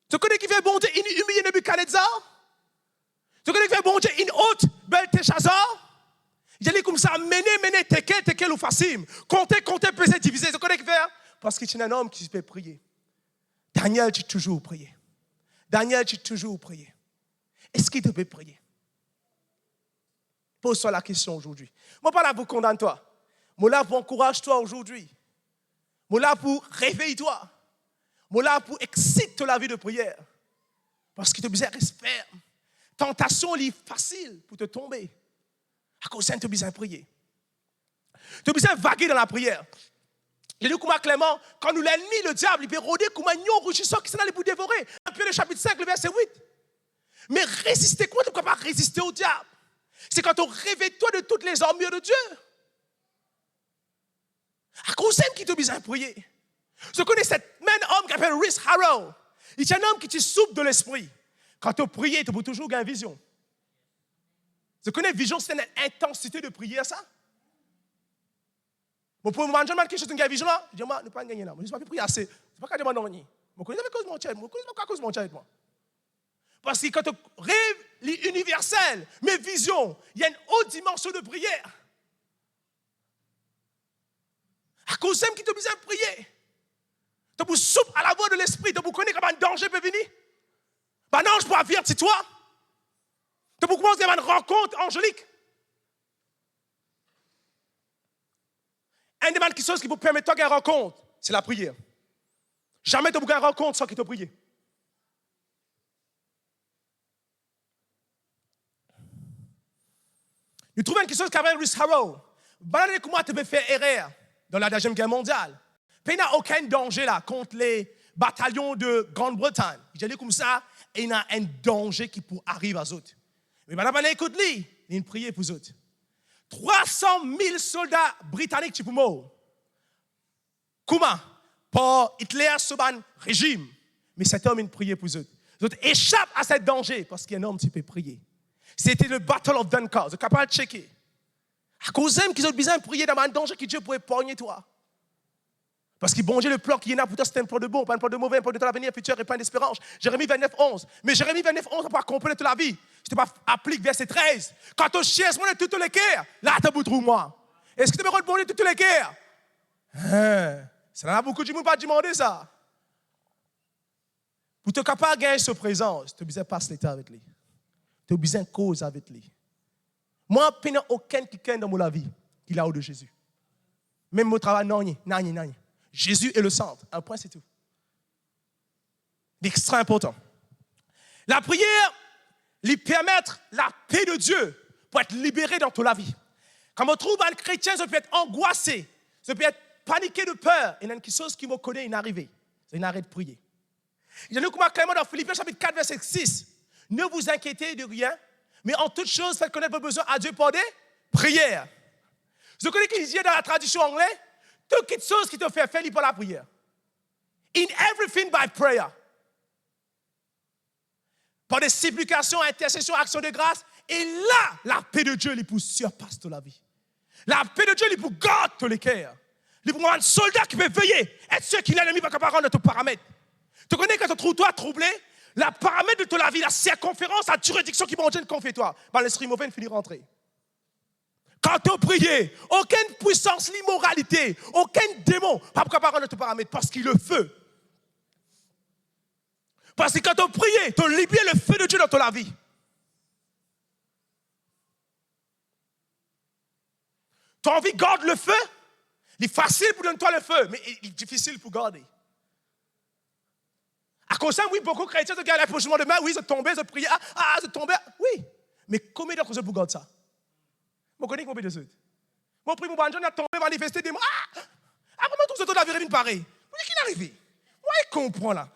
S4: Tu connais qui fait bon Dieu, une humilié Nebuchadnezzar? Tu connais qui fait bon Dieu, une haute Belteshazzar? Il dit comme ça, mener, tekel ou facile. Compter, peser, diviser. Tu connais qui fait? Parce que c'est un homme qui peut prier. Daniel, tu toujours prié. Daniel, tu toujours prié. Est-ce qu'il te peut prier? Pose-toi la question aujourd'hui. Moi, pas là pour condamner toi. Moi, là pour encourager toi aujourd'hui. Moi, là pour réveiller toi. Moi, là pour exciter la vie de prière. Parce qu'il te besoin de respect. Tentation est facile pour te tomber. À cause de ça, tu as besoin de prier. Tu as besoin de vaguer dans la prière. J'ai dit comment Clément, quand nous l'ennemi, le diable, il peut rôder comme un lion rugissant qui s'en allait vous dévorer. Un Pierre le chapitre 5, le verset 8. Mais résister, comment tu ne peux pas résister au diable? C'est quand on réveille toi de toutes les armures de Dieu. À cause de ça, qui te besoin de prier. Je connais cet même homme qui s'appelle Rhys Harrow. Il est un homme qui te souffle de l'esprit. Quand tu pries, tu peux toujours gagner vision. Je connais vision, c'est une intensité de prière, ça. Bon, pour moi, je demande quelque chose de gagner vision là. Je dis, moi, ne pas gagner là. Je ne vais pas prier assez. C'est pas qu'à demander rien. Je connais pas cause de mon chat. Je connais pas cause de mon chat avec moi. Parce que quand tu rêves l'universel, mes visions, il y a une haute dimension de prière. À cause de qui te besoin de prier. Tu peux souffler à la voix de l'esprit. Tu peux connaître comment un danger peut venir. Ben non, je peux avertir toi. Tu peux commencer à avoir une rencontre angélique. Un des choses qui vous permet de faire une rencontre, c'est la prière. Jamais tu peux faire une rencontre sans qu'il te prie. Nous trouvons une chose qu'avait Rhys Harrow. Voilà comment tu peux faire erreur dans la Deuxième Guerre mondiale. Il n'y a aucun danger là contre les bataillons de Grande-Bretagne. Je dis comme ça, il y a un danger qui peut arriver à eux autres. Mais maintenant, écoute-les, il y a une prière pour eux autres. 300 000 soldats britanniques qui sont morts. Comment? Pour Hitler, ce régime. Mais cet homme, il priait pour eux autres. Les autres échappent à ce danger parce qu'il y a un homme qui peut prier. C'était le Battle of Dunkirk. Vous êtes capable de checker. À cause d'eux, qu'ils ont besoin de prier dans un danger que Dieu pourrait épargner toi. Parce que bon Dieu, le plan qui est là pour toi, c'est un plan de bon, pas un plan de mauvais, un plan de l'avenir futur et pas d'espérance. Jérémie 29, 11. Mais Jérémie 29, 11, on ne peut pas comprendre toute la vie. Je ne pas applique verset 13. Quand on cherche de toutes les guerres, là, tu as trouvé moi. Est-ce que tu me répondre toutes les guerres? Ça n'a beaucoup de gens pas demander ça. Pour te capable de gagner ce présence, tu as besoin de passer l'état avec lui. Tu as besoin de cause avec lui. Moi, je n'ai aucun quelqu'un dans ma vie qui est là-haut de Jésus. Même mon travail, non. Jésus est le centre. Un point, c'est tout. C'est extrêmement important. La prière lui permet la paix de Dieu pour être libéré dans toute la vie. Quand on trouve un chrétien, ça peut être angoissé, ça peut être paniqué de peur. Il y a une chose qui me connaît, une arrivée. C'est une arrêt de prier. Il y a comme clairement dans Philippiens chapitre 4, verset 6. Ne vous inquiétez de rien, mais en toute chose, faites connaître vos besoins à Dieu par des prières. Vous connaissez qu'il dit dans la traduction anglaise, toute chose qui te fait faire par la prière. In everything by prayer. Par des supplications, intercessions, actions de grâce. Et là, la paix de Dieu, il peut surpasser toute la vie. La paix de Dieu, il peut garder tous les cœurs. Il peut avoir un soldat qui peut veiller. Être sûr qu'il a l'ennemi pas capable de rendre ton paramètre. Tu connais quand tu trouves toi troublé, la paramètre de toute la vie, la circonférence, la juridiction qui va en confier toi. Ben, l'esprit mauvais ne finit rentrer. Quand tu pries, aucune puissance, l'immoralité, aucun démon, pas capable de rendre ton paramètre parce qu'il est le feu. Parce que quand tu pries, tu libères le feu de Dieu dans ta vie. Tu as envie de garder le feu? Il est facile pour donner toi le feu, mais il est difficile pour garder. À cause de ça, oui, beaucoup de chrétiens se gardent l'approchement de main, oui, ils tombent, ils prient, ils tombent, oui. Mais combien d'autres choses pour garder ça? Je connais combien de choses. Mon prix, mon banjon a tombé, manifesté des mots. Comment tout ce temps la vie pareil? Vous dites qu'il est arrivé? Moi, je comprends là.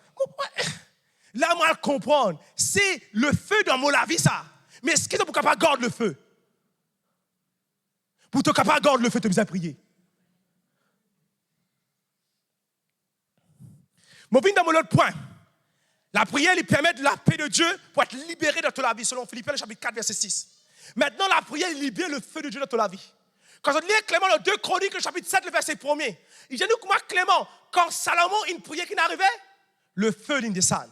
S4: Là, moi, je comprends. C'est le feu dans la vie, ça. Mais est-ce que tu es capable de garder le feu? Pour te capable de garder le feu, tu as besoin de prier. Mon point dans mon autre point. La prière lui permet de la paix de Dieu pour être libéré de toute la vie, selon Philippiens chapitre 4, verset 6. Maintenant, la prière libère le feu de Dieu dans toute la vie. Quand on lit Clément, le 2 Chroniques, le chapitre 7, le verset 1er, il dit nous comment Clément, quand Salomon, une prière qui n'arrivait, le feu descend.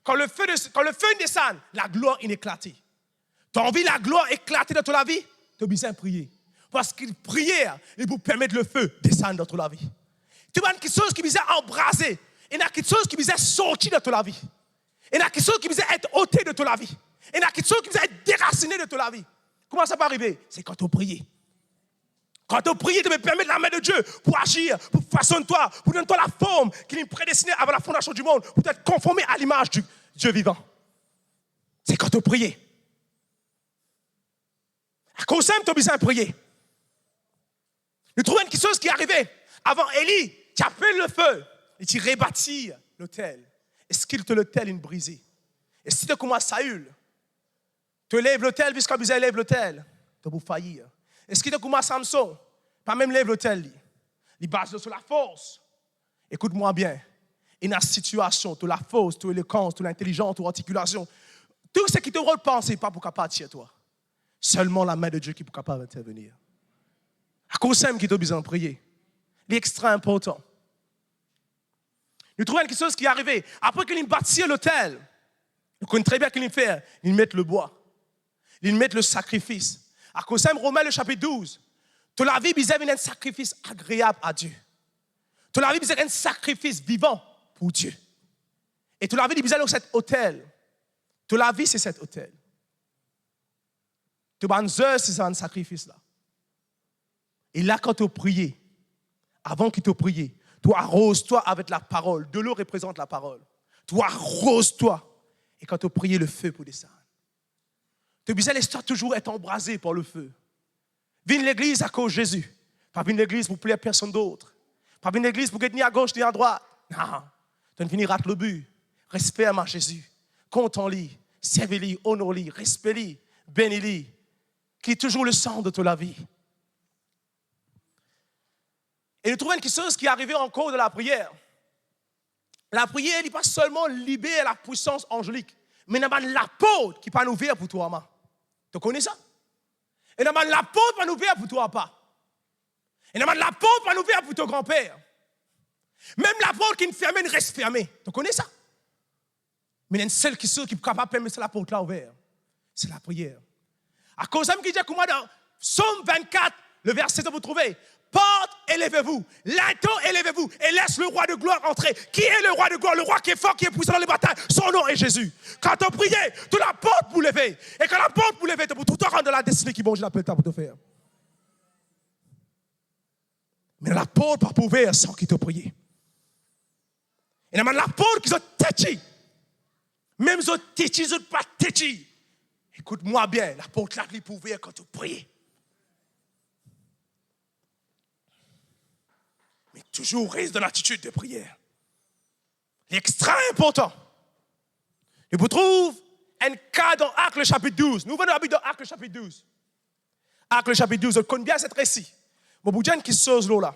S4: Quand le feu descend, la gloire éclate. Tu as envie de la gloire éclater dans toute la vie? Tu as besoin de prier. Parce que la prière, il vous permet le feu descendre dans toute la vie. Tu vois quelque chose qui vous a embrasé. Il y a quelque chose qui vous a sorti de toute la vie. Il y a quelque chose qui vous a été ôté de toute la vie. Il y a quelque chose qui vous a été déraciné de toute la vie. Comment ça peut arriver? C'est quand tu pries. Quand tu pries, tu me permets de la main de Dieu pour agir, pour façonner toi, pour donner toi la forme qu'il est prédestiné avant la fondation du monde, pour être conformé à l'image du Dieu vivant. C'est quand tu pries. À cause de ça, tu as besoin de prier. Nous trouvons quelque chose qui est arrivé. Avant Élie, tu appelles le feu et tu rebâtis l'autel. Est-ce qu'il te l'autel une brisée? Et si tu es comme moi, Saül, tu lèves l'autel, puisqu'on a besoin de lever l'autel, tu vas faillir. Est-ce qu'il te comme moi, Samson, pas même lève l'autel, il base sur la force. Écoute-moi bien. Une situation, tu la force, tu l'éloquence, tu l'intelligence, tu l'articulation, tout ce qui te rôle penser, pas pour capable chez toi. Seulement la main de Dieu qui est capable d'intervenir. À cause de ça, qui t'a besoin de prier. C'est extra important. Nous trouvons quelque chose qui est arrivé. Après qu'il bâtit l'autel, nous connaissons très bien qu'il fait. Ils mettent le bois. Ils mettent le sacrifice. À cause de ça, Romains le chapitre 12. Toute la vie, il y a un sacrifice agréable à Dieu. Toute la vie, il y a un sacrifice vivant pour Dieu. Et toute la vie, il y a cet autel. Toute la vie, c'est cet autel. Tu as c'est un sacrifice là. Et là, quand tu pries, avant qu'il te prie, tu arroses-toi avec la parole. De l'eau représente la parole. Tu arroses-toi. Et quand tu pries, le feu pour descendre. Tu as besoin de toujours être embrasé par le feu. Viens l'église à cause de Jésus. Pas venir l'église pour prier à personne d'autre. Pas venir l'église pour être ni à gauche ni à droite. Non. Tu ne venir rate le but. Respect à Jésus. Compte en lui. Servez-lui, honore-lui, respecte-lui, bénis-lui. Qui est toujours le centre de toute la vie. Et nous trouvons quelque chose qui est arrivé en cours de la prière. La prière n'est pas seulement libérer la puissance angélique, mais il y a l'apôtre qui peut nous ouvrir pour toi. Tu connais ça? Et il y a l'apôtre qui peut nous ouvrir pour toi pas. Et il y a l'apôtre qui peut nous ouvrir pour ton grand-père. Même l'apôtre qui est fermé, ne reste fermé. Tu connais ça? Mais il y a une seule qui est capable de permettre l'apôtre là ouvert. C'est la prière. À cause de ça, qui dit comment dans Psaume 24, le verset que vous trouvez, porte, élevez-vous, linteau, élevez-vous, et laisse le roi de gloire entrer. Qui est le roi de gloire? Le roi qui est fort, qui est puissant dans les batailles. Son nom est Jésus. Quand on prie, tu la porte pour lever. Et quand la porte pour lever, tu peux tout rendre de la destinée qui mange l'appel pour te faire. Mais la porte pas ouverte sans qu'il te prie. Et la porte qui sont têtis. Même si têtis, ils sont pas têtis. Écoute-moi bien, la porte là, il peut ouvrir quand tu pries. Mais toujours reste dans l'attitude de prière. L'extra important. Et vous trouvez un cas dans Actes le chapitre 12. Nous venons dans Actes le chapitre 12. Actes le chapitre 12, je connais bien cette récit. Mais vous dites qui chose là.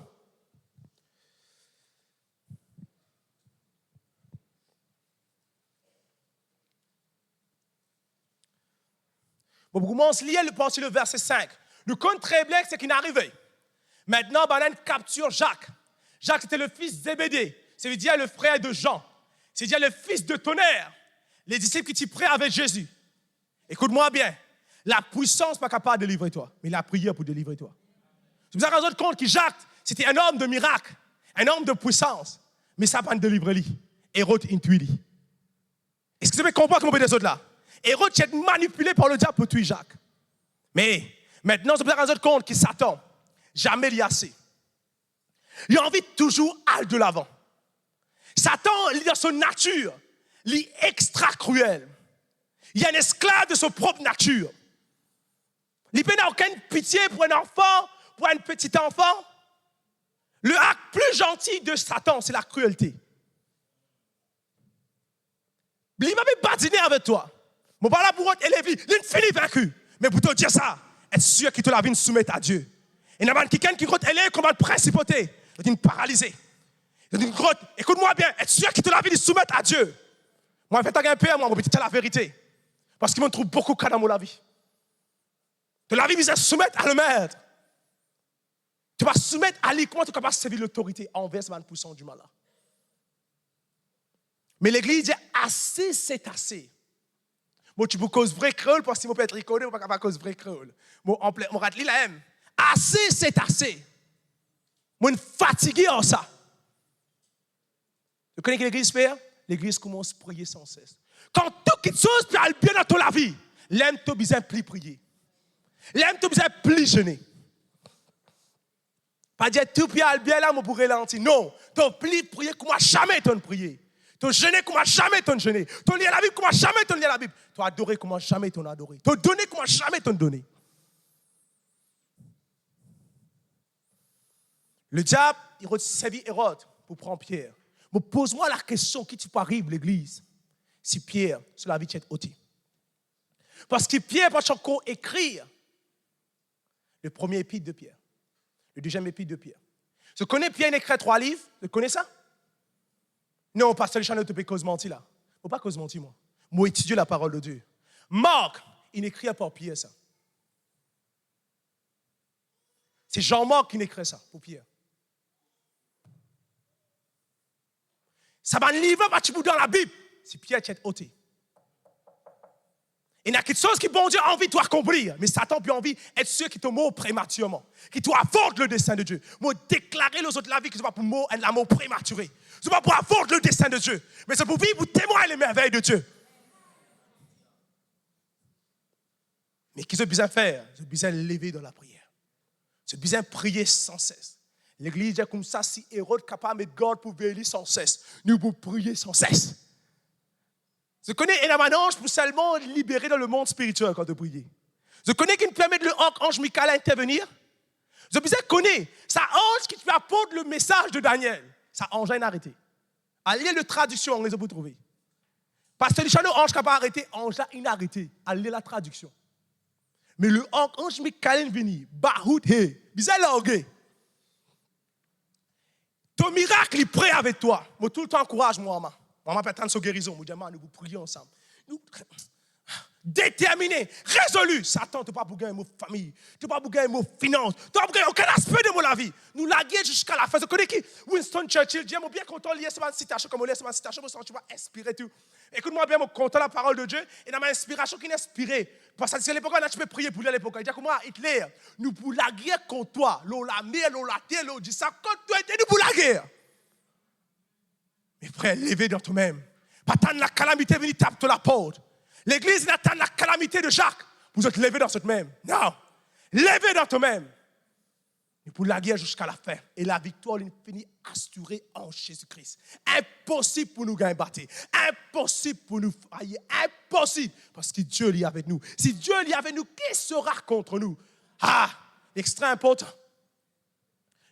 S4: Bon, vous commencez à lire le verset 5. Nous connaissons très bien ce qui est arrivé. Maintenant, on capture Jacques. Jacques, c'était le fils d'Zébédée. C'est-à-dire le frère de Jean. C'est-à-dire le fils de Tonnerre. Les disciples qui étaient prêts avec Jésus. Écoute-moi bien. La puissance n'est pas capable de délivrer toi, mais la prière pour délivrer toi. Je vous ai rendu compte que Jacques, c'était un homme de miracle, un homme de puissance, mais ça n'a pas délivré lui. Hérode intuit lui. Est-ce que vous avez compris comment des autres là? Hérode est manipulé par le diable pour tuer Jacques. Mais maintenant, je vous ai rendu compte que Satan, jamais il y a assez. Il a envie de toujours aller de l'avant. Satan, il dans son nature, il est extra cruel. Il est un esclave de sa propre nature. Il n'a aucune pitié pour un enfant, pour un petit enfant. Le acte plus gentil de Satan, c'est la cruauté. Il m'a même badiné avec toi. Je ne parle pas pour élever, il est fini vaincu. Mais pour te dire ça, être sûr qu'il te la vie soumettre à Dieu. Et il y a quelqu'un qui compte élève comme une principauté. Il est paralysé. Il est une grotte. Écoute-moi bien, être sûr qu'il te la vie soumettre à Dieu. Moi, je vais t'agir un peu, moi, je vais te dire la vérité. Parce qu'il me trouve beaucoup de cas dans la vie. De la vie, il se soumettre à le maître. Tu vas soumettre à lui. Comment tu es capable de servir l'autorité envers ce 20% du mal là? Mais l'église dit assez, c'est assez. Moi, tu peux cause vrai créole parce que tu peux être ricolé, tu ne peux pas cause vrai créole. Moi, on rate l'île la M. Assez, c'est assez. Moi, je suis fatigué en ça. Vous connaissez l'église fait? L'église commence à prier sans cesse. Quand toute chose peut aller bien dans ton la vie, l'aime tu besoin plus prier. L'aime tu besoin plus jeûner. Pas dire tout peut aller bien là, mais pour ralentir. Non, tu plus prier comme jamais tu prier. Tu jeûner comme jamais tu jeûner. Tu lire la Bible comme jamais tu lire la Bible. Tu adorer comme jamais tu adoré. Tu donner comme jamais tu donné. Le diable, il a servi Hérode pour prendre Pierre. Mais pose-moi la question qui tu arrive l'église si Pierre, sur la vie de ôté. Parce que Pierre va encore écrire le premier épître de Pierre, le deuxième épître de Pierre. Je connais Pierre, il écrit 3 livres. Vous connaissez ça? Non, pasteur Richard, ne te peux cause mentir là. Il ne faut pas cause mentir, moi. Moi, étudier la parole de Dieu. Marc, il écrit à pour Pierre ça. C'est Jean-Marc qui écrit ça pour Pierre. Ça va un livre dans la Bible. C'est Pierre qui est ôté. Il y a quelque chose qui, bon Dieu, a envie de accomplir. Mais Satan a envie d'être ceux qui te mourent prématurément. Qui te avortent le dessein de Dieu. Moi, déclarer aux autres la vie que ce n'est pas pour mourir la mort prématurée. Ce n'est pas pour avorter le dessein de Dieu. Mais c'est pour vivre, pour témoigner les merveilles de Dieu. Mais qu'est-ce que besoin de faire? J'ai besoin de lever dans la prière. J'ai besoin de prier sans cesse. L'église est comme ça, si Hérode est capable de mettre garde pour veiller sans cesse, nous pouvons prier sans cesse. Je connais un ange pour seulement libérer dans le monde spirituel quand tu pries. Je connais qui permet de l'ange Michael à intervenir. Je connais ça ange qui te apporte le message de Daniel. Ça ange a arrêté. Allez la traduction, on les a pour trouver. Parce que le ange qui n'a pas arrêté, ange a inarrêté. Allez la traduction. Mais le ange Michael est venu. Bahout he. Bizarre l'orgue. Ton miracle est prêt avec toi. Moi, tout le temps, encourage-moi, maman. Maman peut attendre sa guérison. Moi, nous vous prions ensemble. Nous, déterminés, résolus. Satan, tu ne peux pas pour gagner mon famille. Tu ne peux pas pour gagner mon finance. Tu ne peux pas pour gagner aucun aspect de mon vie. Nous laguer jusqu'à la fin. Je connais qui? Winston Churchill. J'aime bien content lier cette citation. Comme on lit cette citation, tu vas inspirer tout. Écoute-moi bien, moi, content la parole de Dieu. Et dans ma inspiration qui est inspirée. Parce que c'est l'époque où tu peux prier pour lui à l'époque. Il dit comment Hitler, nous pour la guerre contre toi. L'eau la mer, l'eau la terre, l'eau dit ça contre toi et nous pour la guerre. Mais frère, levez dans toi-même. Pas tant la calamité venir taper la porte. L'église n'attend la calamité de Jacques. Vous êtes levés dans cette même. Non. Levez dans toi-même. Et pour la guerre jusqu'à la fin. Et la victoire finit assurée en Jésus-Christ. Impossible pour nous gagner battre. Impossible pour nous faillir. Impossible. Parce que Dieu est avec nous. Si Dieu est avec nous, qui sera contre nous? Ah, extrêmement important.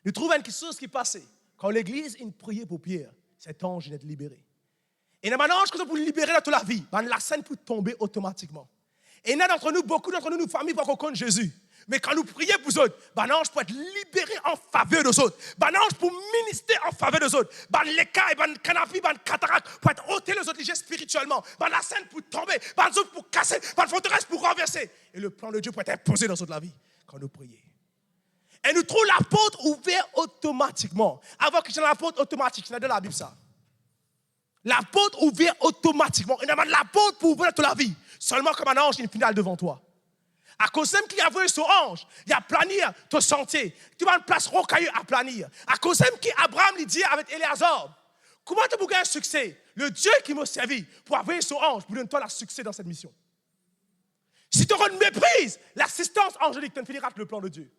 S4: Nous trouvons quelque chose qui passait. Quand l'église a prié pour Pierre, cet ange est libéré. Et maintenant, je pour libérer dans toute la vie, la scène peut tomber automatiquement. Et il y a d'entre nous, beaucoup d'entre nous, nos familles vont connaître Jésus. Mais quand nous prions pour eux, l'ange peut être libéré en faveur des autres. L'ange pour ministrer en faveur des autres. Les cas, les canapés, les cataractes, pour être ôté les autres spirituellement. La scène pour tomber, les autres pour casser, les forteresses pour renverser. Et le plan de Dieu peut être imposé dans toute la vie quand nous prions. Et nous trouvons la porte ouverte automatiquement. Avant que j'ai la porte automatique, c'est dans la Bible ça. La porte ouverte automatiquement. Il y a la porte pour ouvrir toute la vie. Seulement comme un ange, il finit devant toi. À cause même qu'il y a vu son ange, il a plané ton sentier. Tu vas une place rocailleuse à planir. À cause même qu'Abraham lui dit avec Éléazar, comment tu peux gagner un succès? Le Dieu qui m'a servi pour avoir son ange, pour donner toi le succès dans cette mission. Si tu auras une méprise, l'assistance angélique, tu finiras avec le plan de Dieu.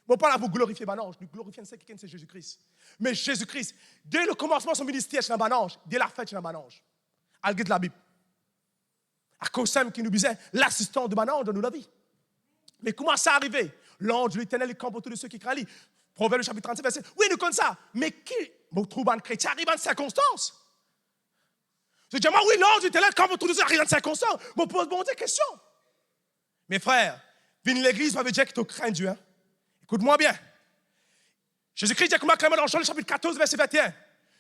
S4: Bon, pas là pour glorifier mon ange, nous glorifions c'est Jésus-Christ. Mais Jésus-Christ, dès le commencement de son ministère, c'est un ange. Dès la fête, c'est un ange. Al de la Bible. À cause de qui nous disait l'assistant de mon ange dans la vie. Mais comment ça arrivé? L'ange de l'Éternel est camp autour de ceux qui craignent. Proverbe chapitre 37, verset. Oui, nous connaissons ça. Mais qui, vous trouvez un chrétien arrive en circonstance? Je dis, oui, l'ange de l'Éternel camp autour de ceux qui arrivent en circonstance. Vous posez des questions. Mes frères, venez l'église, ça veut dire que tu crains Dieu. Hein? Écoute-moi bien. Jésus-Christ dit comment clairement dans Jean chapitre 14, verset 21.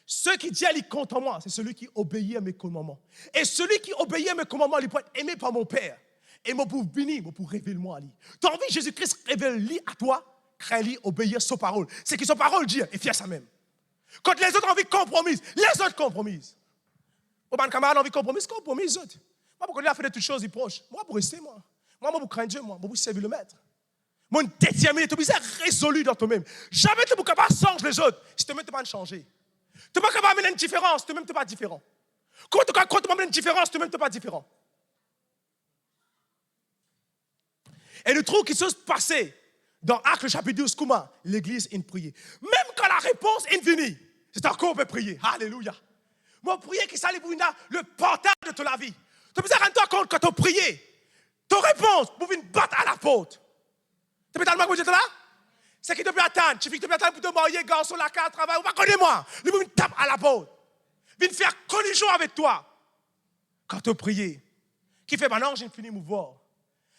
S4: Ceux qui disent il compte en moi, c'est celui qui obéit à mes commandements. Et celui qui obéit à mes commandements, il peut être aimé par mon Père. Et moi pour venir, moi pour révéler moi à lui. Tu as envie que Jésus-Christ révèle à toi, crains-lui, obéir sa parole. C'est que sa parole dit, et fier ça même. Quand les autres ont envie de compromise, les autres compromisent. Au ban camarade envie de compromise, compromise autres. Moi pour qu'on a fait de toutes choses, il proche. Moi pour rester, moi. Moi pour craindre Dieu, moi pour servir le maître. Mon déterminé, tu es résolu dans toi-même. Jamais tu ne peux pas changer les autres si tu ne peux pas changer. Tu ne peux pas amener une différence, tu ne peux pas différent. Comment tu peux amener une différence, tu ne peux pas différent. Et nous trouvons qu'il se passait dans Actes chapitre 12, comment l'église est priée. Même quand la réponse est venue, c'est encore on peut prier. Alléluia. Mon prier qui s'allie pour le portail de toute la vie. Tu peux te rendre compte quand tu as prié, ton réponse pour venir battre à la porte. Tu peux tellement que vous êtes là? C'est qui te peut attendre. Tu fais que te peut attendre pour te marier, garçon, la carte, travail, ou pas connais-moi. Lui, il me tape à la porte. Viens faire collision avec toi. Quand tu pries, qui fait maintenant, j'ai fini de me voir.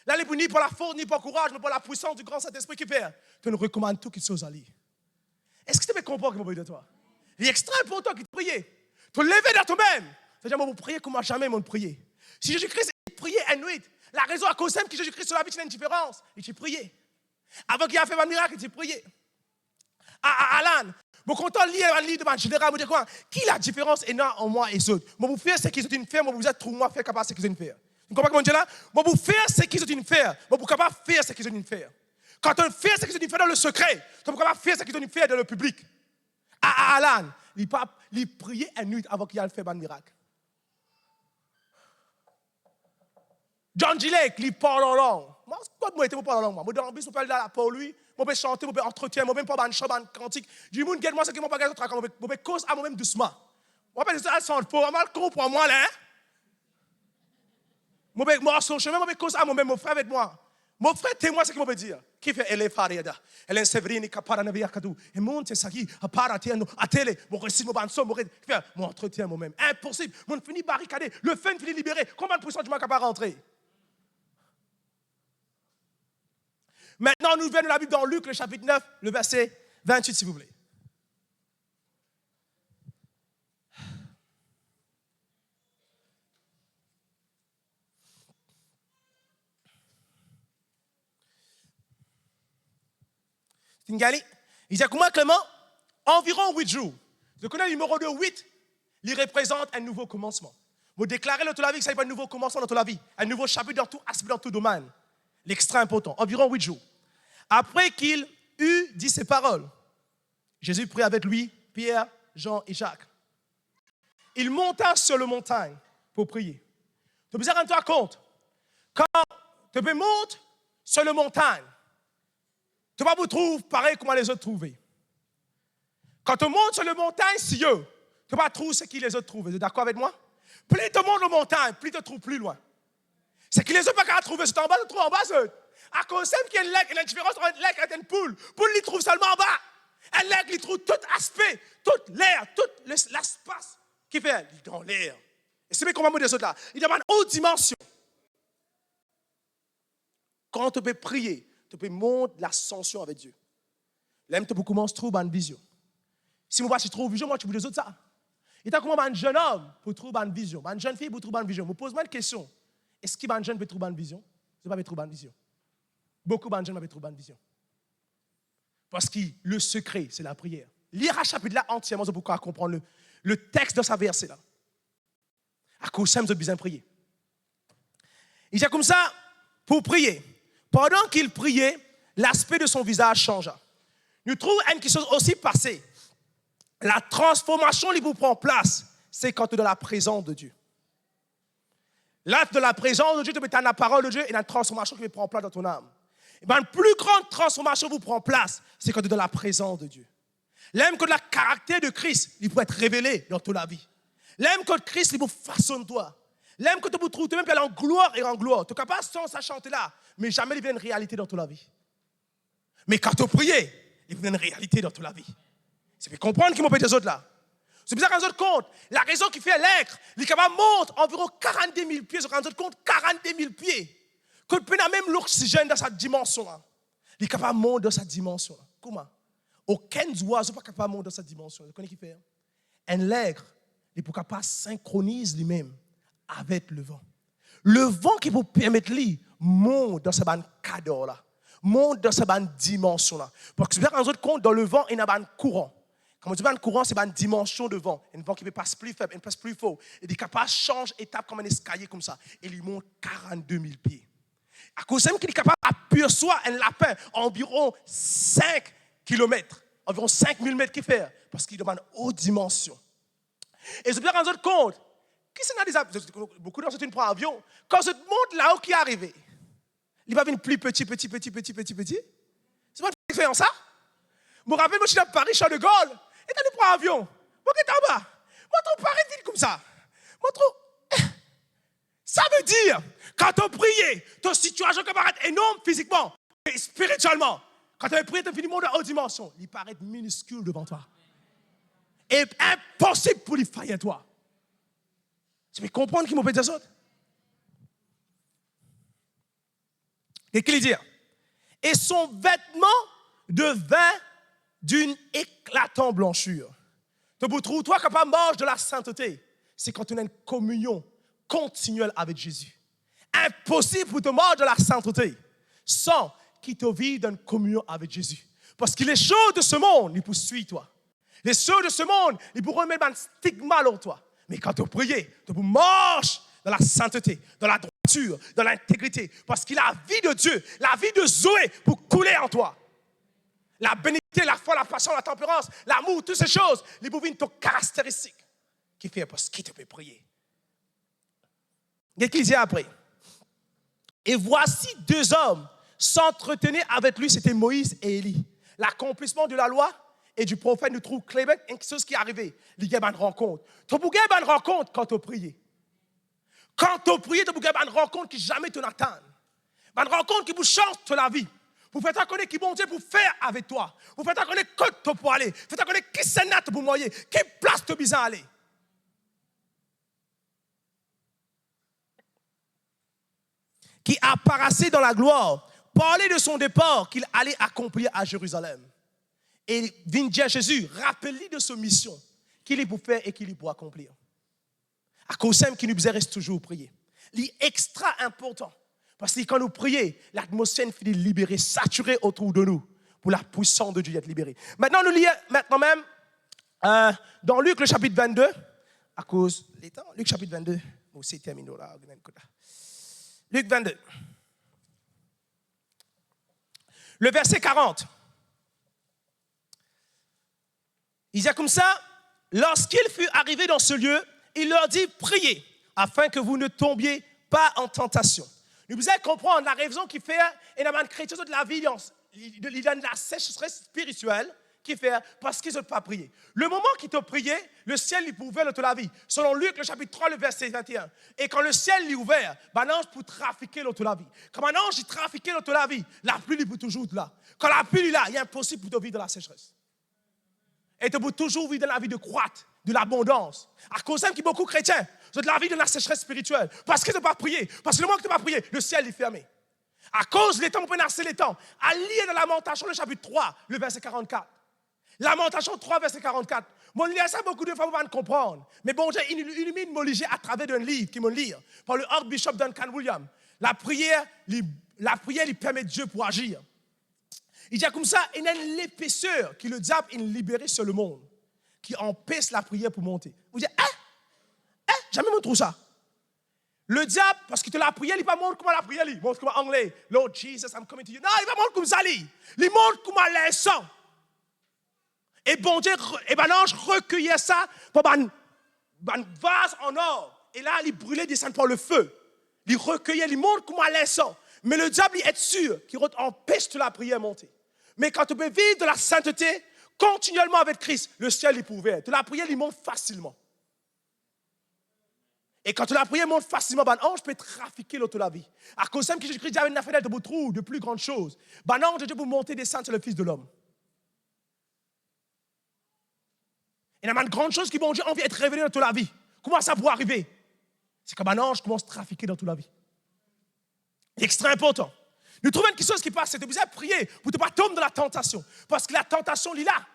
S4: Là, il n'est ni pour la force, ni pour le courage, mais pour la puissance du grand Saint-Esprit qui fait. Tu nous recommandes tout qu'il soit allé. Est-ce que tu me comprends que je veux de toi? Il est extrêmement important que tu pries. Tu lever dans toi-même. C'est-à-dire, moi, vous priez comme jamais, moi, prier. Si Jésus-Christ priait à nuit, la raison à cause de que Jésus-Christ sur la vie, il y a une différence. Il t'y prié. Avant qu'il ait fait un miracle, il t'y prié. Alan, mon content lire un livre de manière générale, vous dire quoi? Qui la différence énorme en moi et les autres? Moi, vous faire ce qu'ils ont une faire, moi, vous êtes trop moi faire capable de ce qu'ils ont une faire. Vous comprenez comment je dis là? Moi, vous faire ce qu'ils ont une faire, moi, vous capable de faire ce qu'ils ont une faire. Quand on fait ce qu'ils ont une faire dans le secret, on peut capable de faire ce qu'ils ont une faire dans le public. Alan, il priait une nuit avant qu'il ait fait un miracle. John G. Lake, il parle en langue. Moi, quand moi, je parle en langue, moi, dans le bus, je parle pour lui, je peux chanter, je peux entretenir, je peux pas un chant, un cantique. Du monde, moi, c'est que je peux pas je peux cause à moi-même doucement. Moi, je peux chanter pour moi, comprends moi, là. Je peux sur le chemin, je peux cause à moi-même, mon frère avec moi. Mon frère, témoin, ce qu'il peut dire. Qui fait elle est Fariada, elle est Séverine, Kapara, Navia Kadou, et monte, c'est ça qui, à part à télé, mon récit, mon banson, mon entretien moi-même. Impossible, mon fini barricadé, le fun fini libéré. Combien de pourcents du manque à pas rentrer? Maintenant, nous venons de la Bible dans Luc, le chapitre 9, le verset 28, s'il vous plaît. Tingali, il dit comment Clément? Environ 8 jours. Je connais le numéro de 8, il représente un nouveau commencement. Vous déclarez dans toute la vie que ça n'est pas un nouveau commencement dans toute la vie, un nouveau chapitre dans tout aspect, dans tout domaine. L'extra important, environ 8 jours. Après qu'il eut dit ces paroles, Jésus prit avec lui Pierre, Jean et Jacques. Il monta sur la montagne pour prier. Tu peux rendre toi compte, quand tu montes sur la montagne, tu vas vous trouver pareil comme les autres trouvaient. Quand tu montes sur la montagne, si eux, tu vas trouver ce que les autres trouvent. Vous êtes d'accord avec moi? Plus tu montes la montagne, plus tu trouves plus loin. C'est que les autres ne peuvent pas trouver, c'est en bas, tu trouves en bas. À cause de qu'il y a une différence entre un lac et une poule. Poule, il trouve seulement en bas. Un lac, il trouve tout aspect, tout l'air, tout l'espace qui fait dans l'air. Et c'est bien comment des autres là. Il y a une haute dimension. Quand tu peux prier, tu peux monter l'ascension avec Dieu. Là, tu peux commencer à trouver une vision. Si moi, je trouve une vision, moi, tu veux des autres ça. Et tu as comment un jeune homme pour trouver une vision, une jeune fille pour trouver une vision. Je me pose une question. Est-ce qu'un jeune peut trouver une vision? Je ne peux pas trouver une vision. Beaucoup de gens peuvent trouver une vision. Parce que le secret, c'est la prière. Lire un chapitre là entièrement, c'est pourquoi comprendre le texte de sa verset là. À cause de ça, nous avons besoin de prier. Il dit comme ça, pour prier. Pendant qu'il priait, l'aspect de son visage changea. Nous trouvons quelque chose aussi passé. La transformation qui vous prend place, c'est quand tu es dans la présence de Dieu. L'acte de la présence de Dieu, tu es dans la parole de Dieu et la transformation qui prend place dans ton âme. Et bien, une plus grande transformation vous prend place, c'est quand tu es dans la présence de Dieu. L'aime que le caractère de Christ, il peut être révélé dans toute la vie. L'aime que Christ, il vous façonne toi. L'aime que tu vous trouves même en gloire et en gloire. Tu es capable sans ça chanter là, mais jamais il vient une réalité dans toute la vie. Mais quand tu pries, il vient une réalité dans toute la vie. C'est pour comprendre qui m'ont fait des autres là. C'est bizarre quand les autres comptent. La raison qui fait l'aigle, il est capable de monter environ 42 000 pieds. Quand les autres comptent 42 000 pieds. Que tu as même l'oxygène dans cette dimension-là. Il est capable de monter dans cette dimension-là. Comment? Aucun oiseau n'est pas capable de monter dans cette dimension. Vous connaissez qui fait? Un aigle, il est capable de synchroniser lui-même avec le vent. Le vent qui vous permet de monter dans cette cadre-là. Monte dans cette dimension-là. Parce que quand les autres comptent, dans le vent, il y a un courant. Quand on dit un courant, c'est une dimension de vent. Un vent qui passe plus faible, il passe plus fort. Il est capable de changer étape comme un escalier comme ça. Et il monte 42 000 pieds. À cause même qu'il est capable d'apercevoir un lapin environ 5 km, environ 5 000 mètres qu'il fait, parce qu'il demande haute dimension. Et c'est bien quand on se compte, qui c'est dans des beaucoup de gens sont prend avion, quand on se monte là-haut qui est arrivé, il va venir plus petit. C'est pas une expérience ça? Je me rappelle, moi je suis à Paris, Charles de Gaulle, et tu prends avion, moi qui est en bas, moi je trouve Paris vite comme ça. Moi je trouve. Ça veut dire, quand tu pries, ton situation peut paraître énorme physiquement et spirituellement. quand tu avais prié, tu as fini monter à haute dimension. Il paraît minuscule devant toi. Et impossible pour lui faillir toi. Tu peux comprendre qu'il m'a fait des autres? Qu'est-ce qu'il dit? Et son vêtement devint d'une éclatante blancheur. Tu peux trouver, toi, capable de manger de la sainteté, c'est quand tu as une communion continuelle avec Jésus. Impossible pour te manger de la sainteté sans qu'il te vive dans une communion avec Jésus. Parce que les choses de ce monde, ils poursuivent toi. Les choses de ce monde, ils pourront mettre un stigma sur toi. Mais quand tu pries, tu marches dans la sainteté, dans la droiture, dans l'intégrité. Parce que la vie de Dieu, la vie de Zoé, pour couler en toi. La bénédiction, la foi, la passion, la tempérance, l'amour, toutes ces choses, les bovines sont caractéristiques qui fait parce qu'il te peut prier. Qu'est-ce qu'il dit après? Et voici deux hommes s'entretenaient avec lui, c'était Moïse et Élie. L'accomplissement de la loi et du prophète nous trouve clairement quelque chose qui est arrivé. Il y a une rencontre. Tu peux avoir une rencontre quand tu pries. Quand tu pries, tu peux avoir une rencontre qui jamais te n'atteint. Une rencontre qui vous change toute la vie. Vous faites connaître qui bon Dieu pour faire avec toi. Vous faites connaître que tu peux aller. Vous faites connaître qui c'est pour moyer. Quelle place tu as besoin d'aller. Qui apparaissait dans la gloire, parlait de son départ qu'il allait accomplir à Jérusalem. Et vint dire Jésus, rappelez-lui de sa mission qu'il est pour faire et qu'il est pour accomplir. À cause de qui nous reste toujours prier. C'est extra important. Parce que quand nous prions, l'atmosphère finit libérée, saturée autour de nous pour la puissance de Dieu être libérée. Maintenant, nous lisons même dans Luc le chapitre 22, à cause des temps, Luc chapitre 22, c'est terminé là. Luc 22. Le verset 40. Il dit comme ça, lorsqu'il fut arrivé dans ce lieu, il leur dit, priez, afin que vous ne tombiez pas en tentation. Nous devons comprendre la raison qui fait, et dans la chrétien de la vie, il donne la sécheresse spirituelle qui fait, parce qu'ils n'ont pas prié. Le moment qu'ils t'ont prié, le ciel est ouvert de la vie. Selon Luc, le chapitre 3, le verset 21. Et quand le ciel est ouvert, un ange peut trafiquer l'autre la vie. Quand un ange trafique l'autre la vie, la pluie est toujours là. Quand la pluie est là, il est impossible pour te vivre dans la sécheresse. Et tu peux toujours vivre dans la vie de croître, de l'abondance. À cause de beaucoup de chrétiens, c'est de la vie de la sécheresse spirituelle. Parce qu'ils n'ont pas prié. Parce que le moment que tu n'as pas prié, le ciel est fermé. À cause des temps, on peut narcer les temps. À lire dans Lamentation, le chapitre 3, le verset 44. Lamentation 3, verset 44. Mon lit, ça beaucoup de fois, vous ne comprendre. Mais bon, j'ai illuminé mon lit à travers d'un livre qui me lit par le Archbishop Duncan Williams. La prière, il permet Dieu pour agir. Il dit comme ça, il y a l'épaisseur qui le diable est libéré sur le monde, qui empêche la prière pour monter. Vous dites, jamais on trouve ça. Le diable, parce qu'il te la prière, il ne va pas montrer comment la prière, il montre comment anglais. Lord Jesus, I'm coming to you. Non, il va montrer comme ça, il montre comment l'instant. Et bon Dieu, et l'ange recueillait ça pour un vase en or. Et là, il brûlait des saints par le feu. Il recueillait, il montre comment l'instant. Mais le diable, il est sûr qu'il empêche de la prière monter. Mais quand tu peux vivre de la sainteté, continuellement avec Christ, le ciel est ouvert. De la prière, il monte facilement. Et quand la prière monte facilement, un ange peut trafiquer l'autre la vie. À cause de Jésus-Christ dit, une affaire de vous trouve de plus grandes choses. Un ange de Dieu pour monter des saints sur le Fils de l'homme. Il y a une grande chose qui, bon Dieu, envie d'être révélée dans toute la vie. Comment ça peut arriver? C'est comme un ange commence à trafiquer dans toute la vie. C'est extrêmement important. Nous trouvons quelque chose qui passe, c'est de vous prier pour ne pas tomber dans la tentation. Parce que la tentation, elle est là.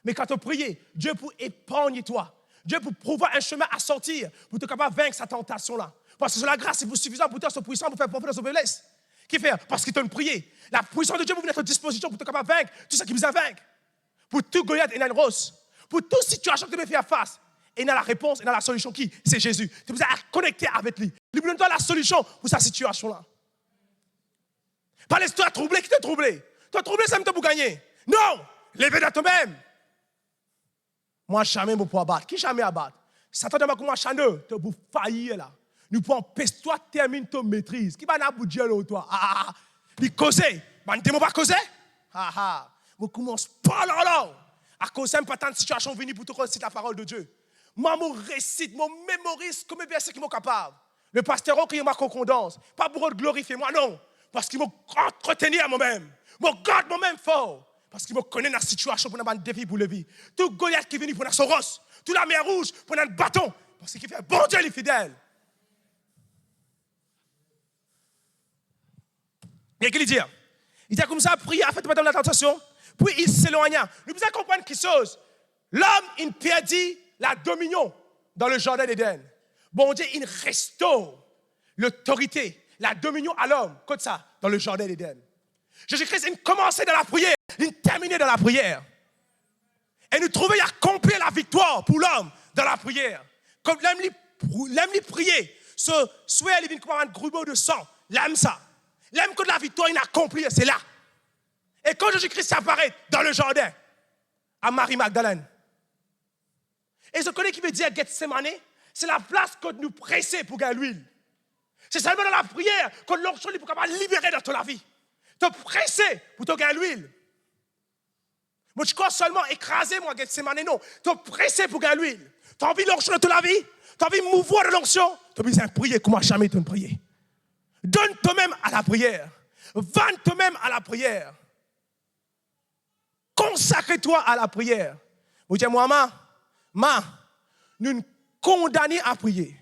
S4: Mais quand tu pries, Dieu peut épargner toi. Dieu peut prouver un chemin à sortir pour te capable de vaincre cette tentation-là. Parce que c'est la grâce, c'est suffisant pour toi, ce puissant pour faire profiter de sa faiblesse. Qui fait? Parce qu'il t'a prié. La puissance de Dieu vous mettre à disposition pour te capable de vaincre tout ce qui vous a vaincre. Pour tout Goliath et une rose. Pour toute situation que tu veux faire face. Et il y a la réponse, il y a la solution qui? C'est Jésus. Tu vous as connecté avec lui. Il vous donne la solution pour cette situation-là. Pas laisse-toi troubler, qui t'a troublé? Toi troublé, ça me pour gagner. Non! Levez-toi toi-même. Moi, jamais je ne peux battre. Qui jamais abattre? Satan ne va pas chaner, tu vas faillir là. Nous pouvons empêcher toi de terminer ton maîtrise. Qui va nous dire là, toi? Il cause. Tu ne pas causer? Vous commencez pas là. À cause de pas tant de situations venues pour te réciter la parole de Dieu. Moi, je récite, je mémorise comme un verset qui est capable. Le pasteur qui est ma concordance. Pas pour glorifier moi, non. Parce qu'il m'entretenir à moi-même. Je garde moi-même fort. Parce qu'il me connaît dans la situation pour un défi pour le vie. Tout Goliath qui vient pour son rosse. Toute la mer rouge pour un bâton. Parce qu'il fait bon Dieu, il est fidèle. Et qu'il dit, il dit comme ça, prier, a fait madame la tentation, puis il s'éloigna. Nous devons comprendre quelque chose. L'homme, il perdit la dominion dans le jardin d'Éden. Bon Dieu, il restaure l'autorité, la dominion à l'homme, comme ça, dans le jardin d'Éden. Jésus-Christ, il commençait dans la prière, il terminait dans la prière. Et nous trouvons, il accomplit la victoire pour l'homme dans la prière. Comme l'homme lui prier, soit il vient comme un grumeau de sang, l'homme ça. L'homme que la victoire, il accomplit, c'est là. Et quand Jésus-Christ apparaît dans le jardin, à Marie-Magdalène, et ce qu'on qui veut dire Gethsemane, c'est la place que nous pressons pour gagner l'huile. C'est seulement dans la prière que l'onction est capable de libérer dans ta vie. Te presser pour te gagner l'huile. Moi, je crois seulement écraser, moi, Gethsemane, non. Te presser pour gagner l'huile. Tu as envie de l'onction de toute la vie? Tu as envie de mouvoir de l'onction? Tu as besoin de prier comme jamais tu ne prier. Donne toi-même à la prière. Vends toi-même à la prière. Consacre-toi à la prière. Vous dites, moi, nous nous condamnons à prier.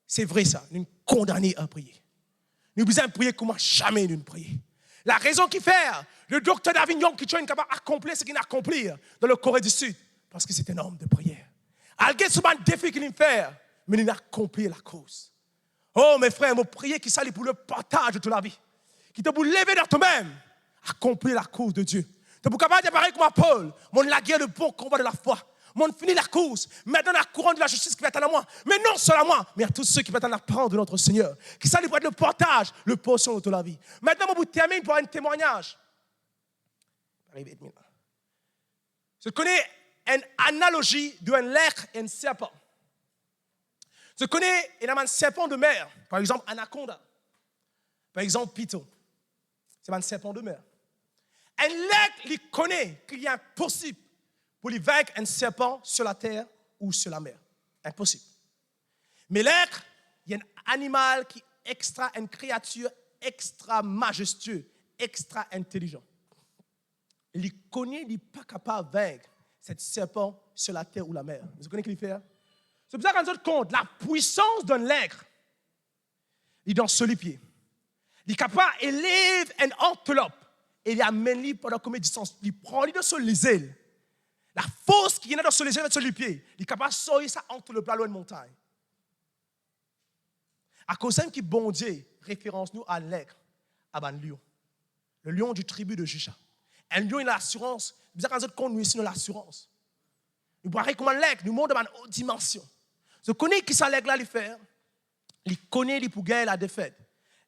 S4: C'est vrai ça, nous nous condamnons à prier. Nous besoin de prier comme jamais nous ne prions. La raison qui fait, le docteur d'Avignon qui est capable d'accomplir ce qu'il a accompli dans le Corée du Sud, parce que c'est un homme de prière. Algué souvent un défi qu'il fait, mais il a accompli la cause. Oh mes frères, mon prier qui s'allie pour le partage de toute la vie. Qui te pour lever dans toi-même, accomplir la cause de Dieu. Tu es capable de parler comme Paul, mon la guerre, le bon combat de la foi. Mon fini la course, maintenant la couronne de la justice qui va attendre à moi. Mais non seulement à moi, mais à tous ceux qui vont attendre la parole de notre Seigneur. Qui s'allie pour être le partage, le portion de toute la vie. Maintenant, je vous termine pour un témoignage. Je connais une analogie d'un lèvre et un serpent. Je connais un serpent de mer, par exemple anaconda, par exemple python. C'est un serpent de mer. Un lèvre, il connaît qu'il est impossible pour lui vaincre un serpent sur la terre ou sur la mer. Impossible. Mais l'être, il y a un animal qui est extra, une créature extra majestueuse, extra intelligent. Il connaît, il n'est pas capable de vaincre cet serpent sur la terre ou la mer. Vous connaissez ce qu'il fait? C'est pour ça qu'on se rend compte, la puissance d'un lèvre, il est dans ce pied. Il est capable d'élever une antelope et il amène pendant combien de distance? Il prend lui sur les ailes. La force qui est dans ce léger sur les pieds, il est capable de sortir ça entre le plat loin de montagne. À cause de qui bon Dieu référence nous à l'aigle, à un lion. Le lion du tribu de Juda. Un lion, il a l'assurance. Vous avez quand nous ici, nous l'assurance. Nous voyons comment l'aigle nous montre dans une haute dimension. Je connais qui ça l'aigle là, il fait. Il connaît les pour gagner la défaite.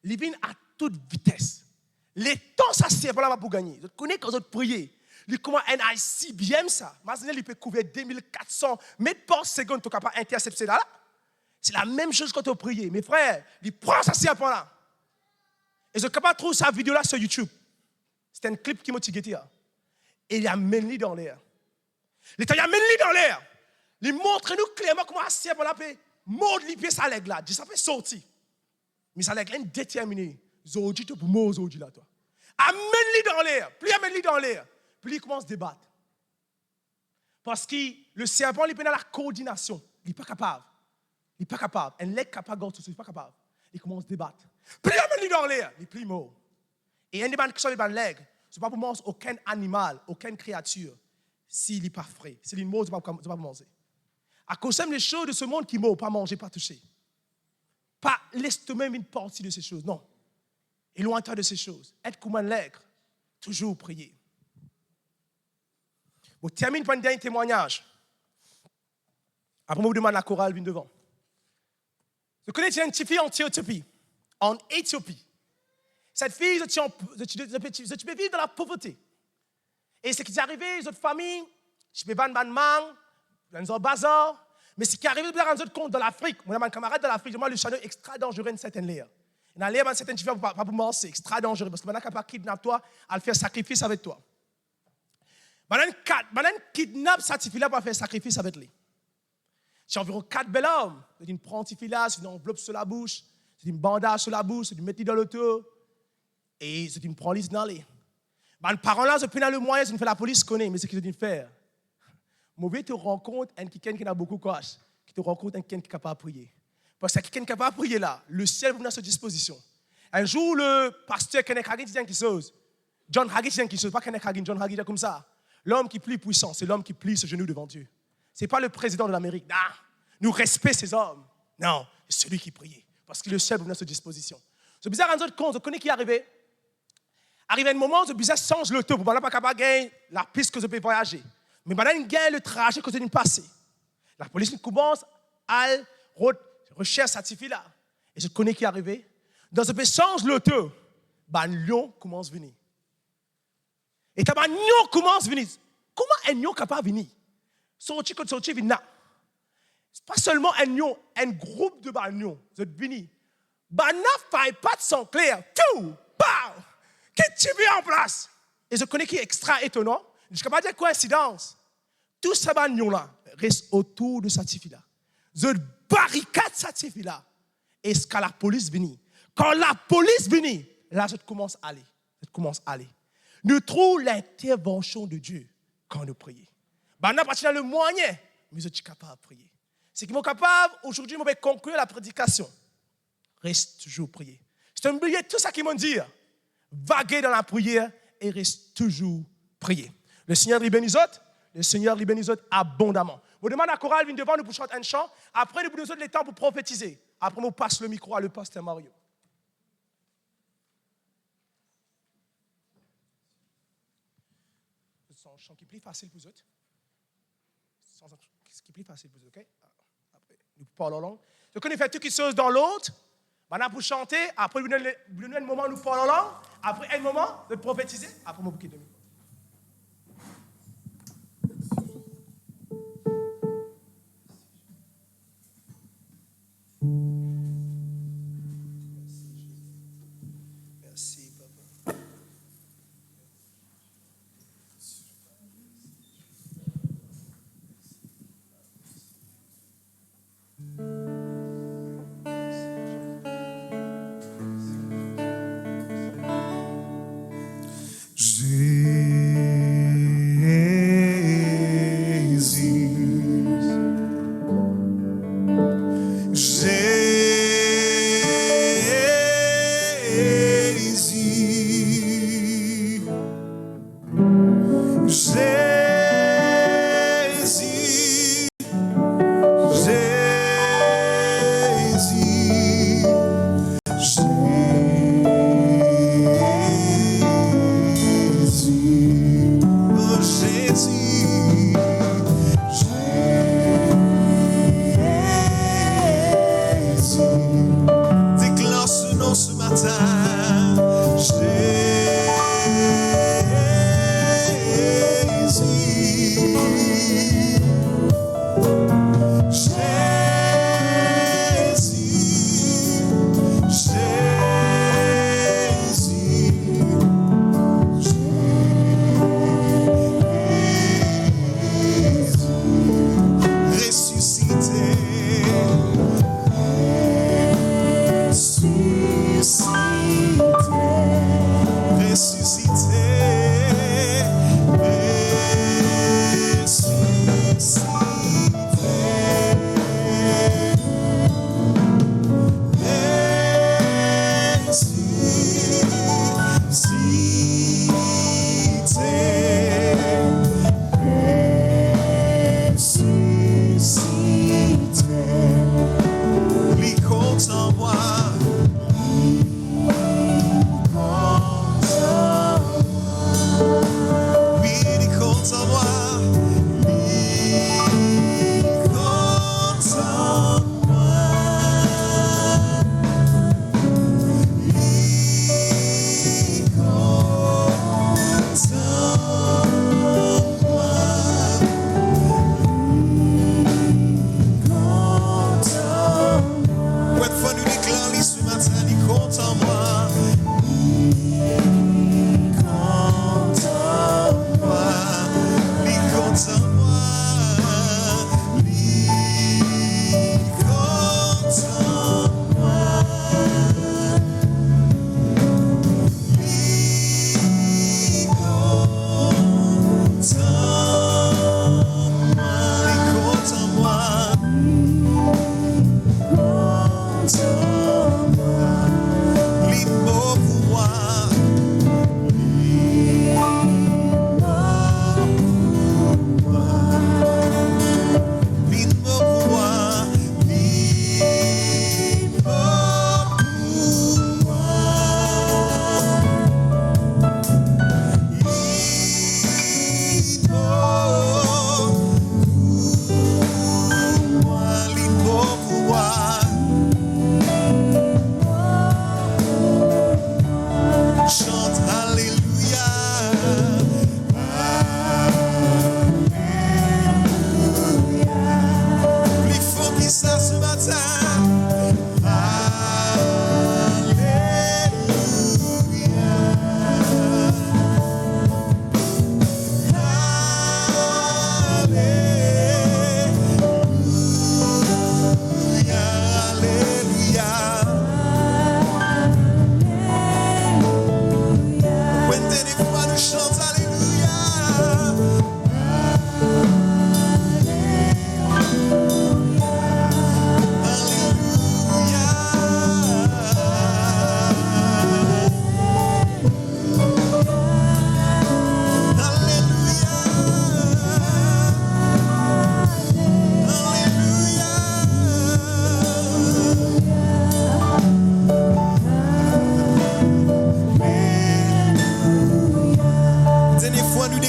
S4: Il vient à toute vitesse. Les temps, ça sert pas pour gagner. Je connais quand vous priez. Il commence à être si bien ça. Imaginez, il peut couvrir 2400 mètres par seconde, tu es capable d'intercepter là. C'est la même chose quand tu pries. Mes frères, il prend ça serpent là. Et je suis capable de trouver sa vidéo là sur YouTube. C'est un clip qui m'a tiré. Et il amène-le dans l'air. Il amène-le dans l'air. Il montre-nous clairement comment un serpent là peut mordre les pieds sa lègue là. Ça fait sortir. Mais sa lègue là est déterminée. Aujourd'hui, tu peux mourir aujourd'hui là, toi. Amène-le dans l'air. Puis amène-le dans l'air. Puis il commence à débattre. Parce que le serpent, il est dans la coordination. Il n'est pas capable. Il n'est pas capable. Un lègue capable de il n'est pas capable. Il commence à débattre. Puis il amène dans l'air. Il est plus mort. Et un des qui sont dans l'aigle, ce n'est pas pour manger aucun animal, aucune créature, s'il n'est pas frais. S'il est mort, ce n'est pas pour manger. À cause des choses de ce monde qui meurt, pas manger, pas toucher. Pas laisse même une partie de ces choses. Non. Et loin de ces choses. Être comme un lègre. Toujours prier. On termine par un dernier témoignage. Après, on vous demande la chorale, vient devant. Je connais une petite fille en Éthiopie. En Éthiopie. Cette fille, je peux vivre dans la pauvreté. Et ce qui est arrivé, les autres familles, je peux vendre des mangues, dans un bazar. Mais ce qui est arrivé, dans un compte dans l'Afrique, mon camarade de l'Afrique, moi, le château est extra dangereux une certaine l'air. Il y a l'air, certaines choses pas pour moi, c'est extra dangereux. Parce que maintenant, quand on kidnappe toi, elle fait sacrifice avec toi. Maintenant, kidnappe cette fille-là pour faire sacrifice avec lui. C'est environ 4 belles hommes. Il prend cette fille-là, c'est une enveloppe sur la bouche, c'est une bandage sur la bouche, c'est une mettre dans l'auto. Et je dis, prends les d'aller. Les parents-là, je prends le moyen, je ne fais la police connaît, mais ce qu'ils disent faire. Mauvais te rend compte, quelqu'un qui a beaucoup de courage, qui te rend compte, quelqu'un qui est capable de prier. Parce que quelqu'un qui est capable de prier là, le ciel vous met à sa disposition. Un jour, le pasteur Kenneth Hagin dit quelque chose. John Hagin dit quelque chose, pas Kenneth Hagin, John Hagin dit comme ça. L'homme qui plie puissant, c'est l'homme qui plie ce genou devant Dieu. Ce n'est pas le président de l'Amérique. Non, nous respectons ces hommes. Non, c'est celui qui priait. Parce que le ciel vous met à sa disposition. C'est bizarre, un autre compte, je connais qui est arrivé. Arrive un moment où le business change le taux. Pour ne pas capable de gagner la piste que je peux voyager. Mais maintenant, il gagne le trajet que je viens de passer. La police commence à rechercher cette fille-là. Et je connais qui est arrivé. Dans ce pays, change le taux. Un lion commence à venir. Et quand un lion commence à venir, comment un lion est capable de venir? Sorti que sorti vient. Ce n'est pas seulement un lion, un groupe de lions. Vous êtes venus. N'a pas de son clair. Tout, bam! Qu'est-ce que tu mets en place? Et je connais qui est extra étonnant. Je ne peux pas dire coïncidence. Tous ces lions-là restent autour de cette fille-là. Je barricade cette fille-là. Et quand la police vient, là, je commence à aller. Nous trouvons l'intervention de Dieu quand nous prions. On n'a pas le moyen, mais je suis capable de prier. C'est qu'ils sont capables, aujourd'hui, de conclure la prédication. Reste toujours prier. C'est oublier tout ça qu'ils m'ont dit. Vaguer dans la prière et reste toujours prier. Le Seigneur lui bénisse abondamment. Vous demandez à Chorale, viens devant nous pour chanter un chant. Après, nous avons le temps pour prophétiser. Après, on passe le micro à le pasteur Mario. C'est un chant qui est plus facile pour vous autres. Ce qui est plus facile pour vous, ok? Après, nous parlons langue. Donc, on fait toutes choses dans l'autre. Maintenant, pour chanter, après, vous donnez un moment où nous parlons langue. Après, un moment de prophétiser. Après, on va bouquer de micro. Merci, papa.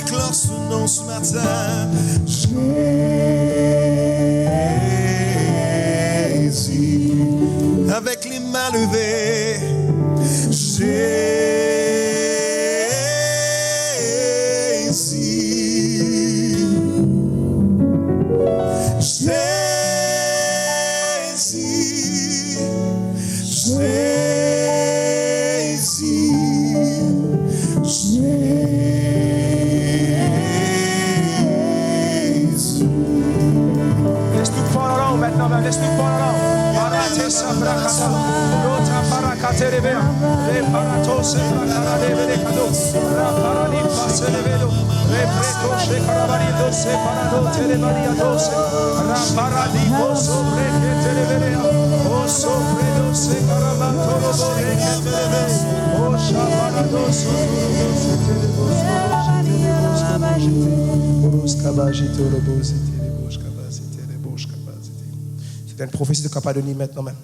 S2: déclare son nom ce matin. Jésus, avec les mains levées.
S4: Laisse-nous prendre la langue maintenant, laisse-nous prendre la langue. Parate sabrakata, rota parakate revea, re parato sebrakara revele kado, ra parani passe revedo, re preto shekarabarido se parado televaria dose, ra paradigo sobre que televerea, o sobre se carabato robo re que televe, o shabarado sobre se televos, c'est une prophétie de Capadonie maintenant même.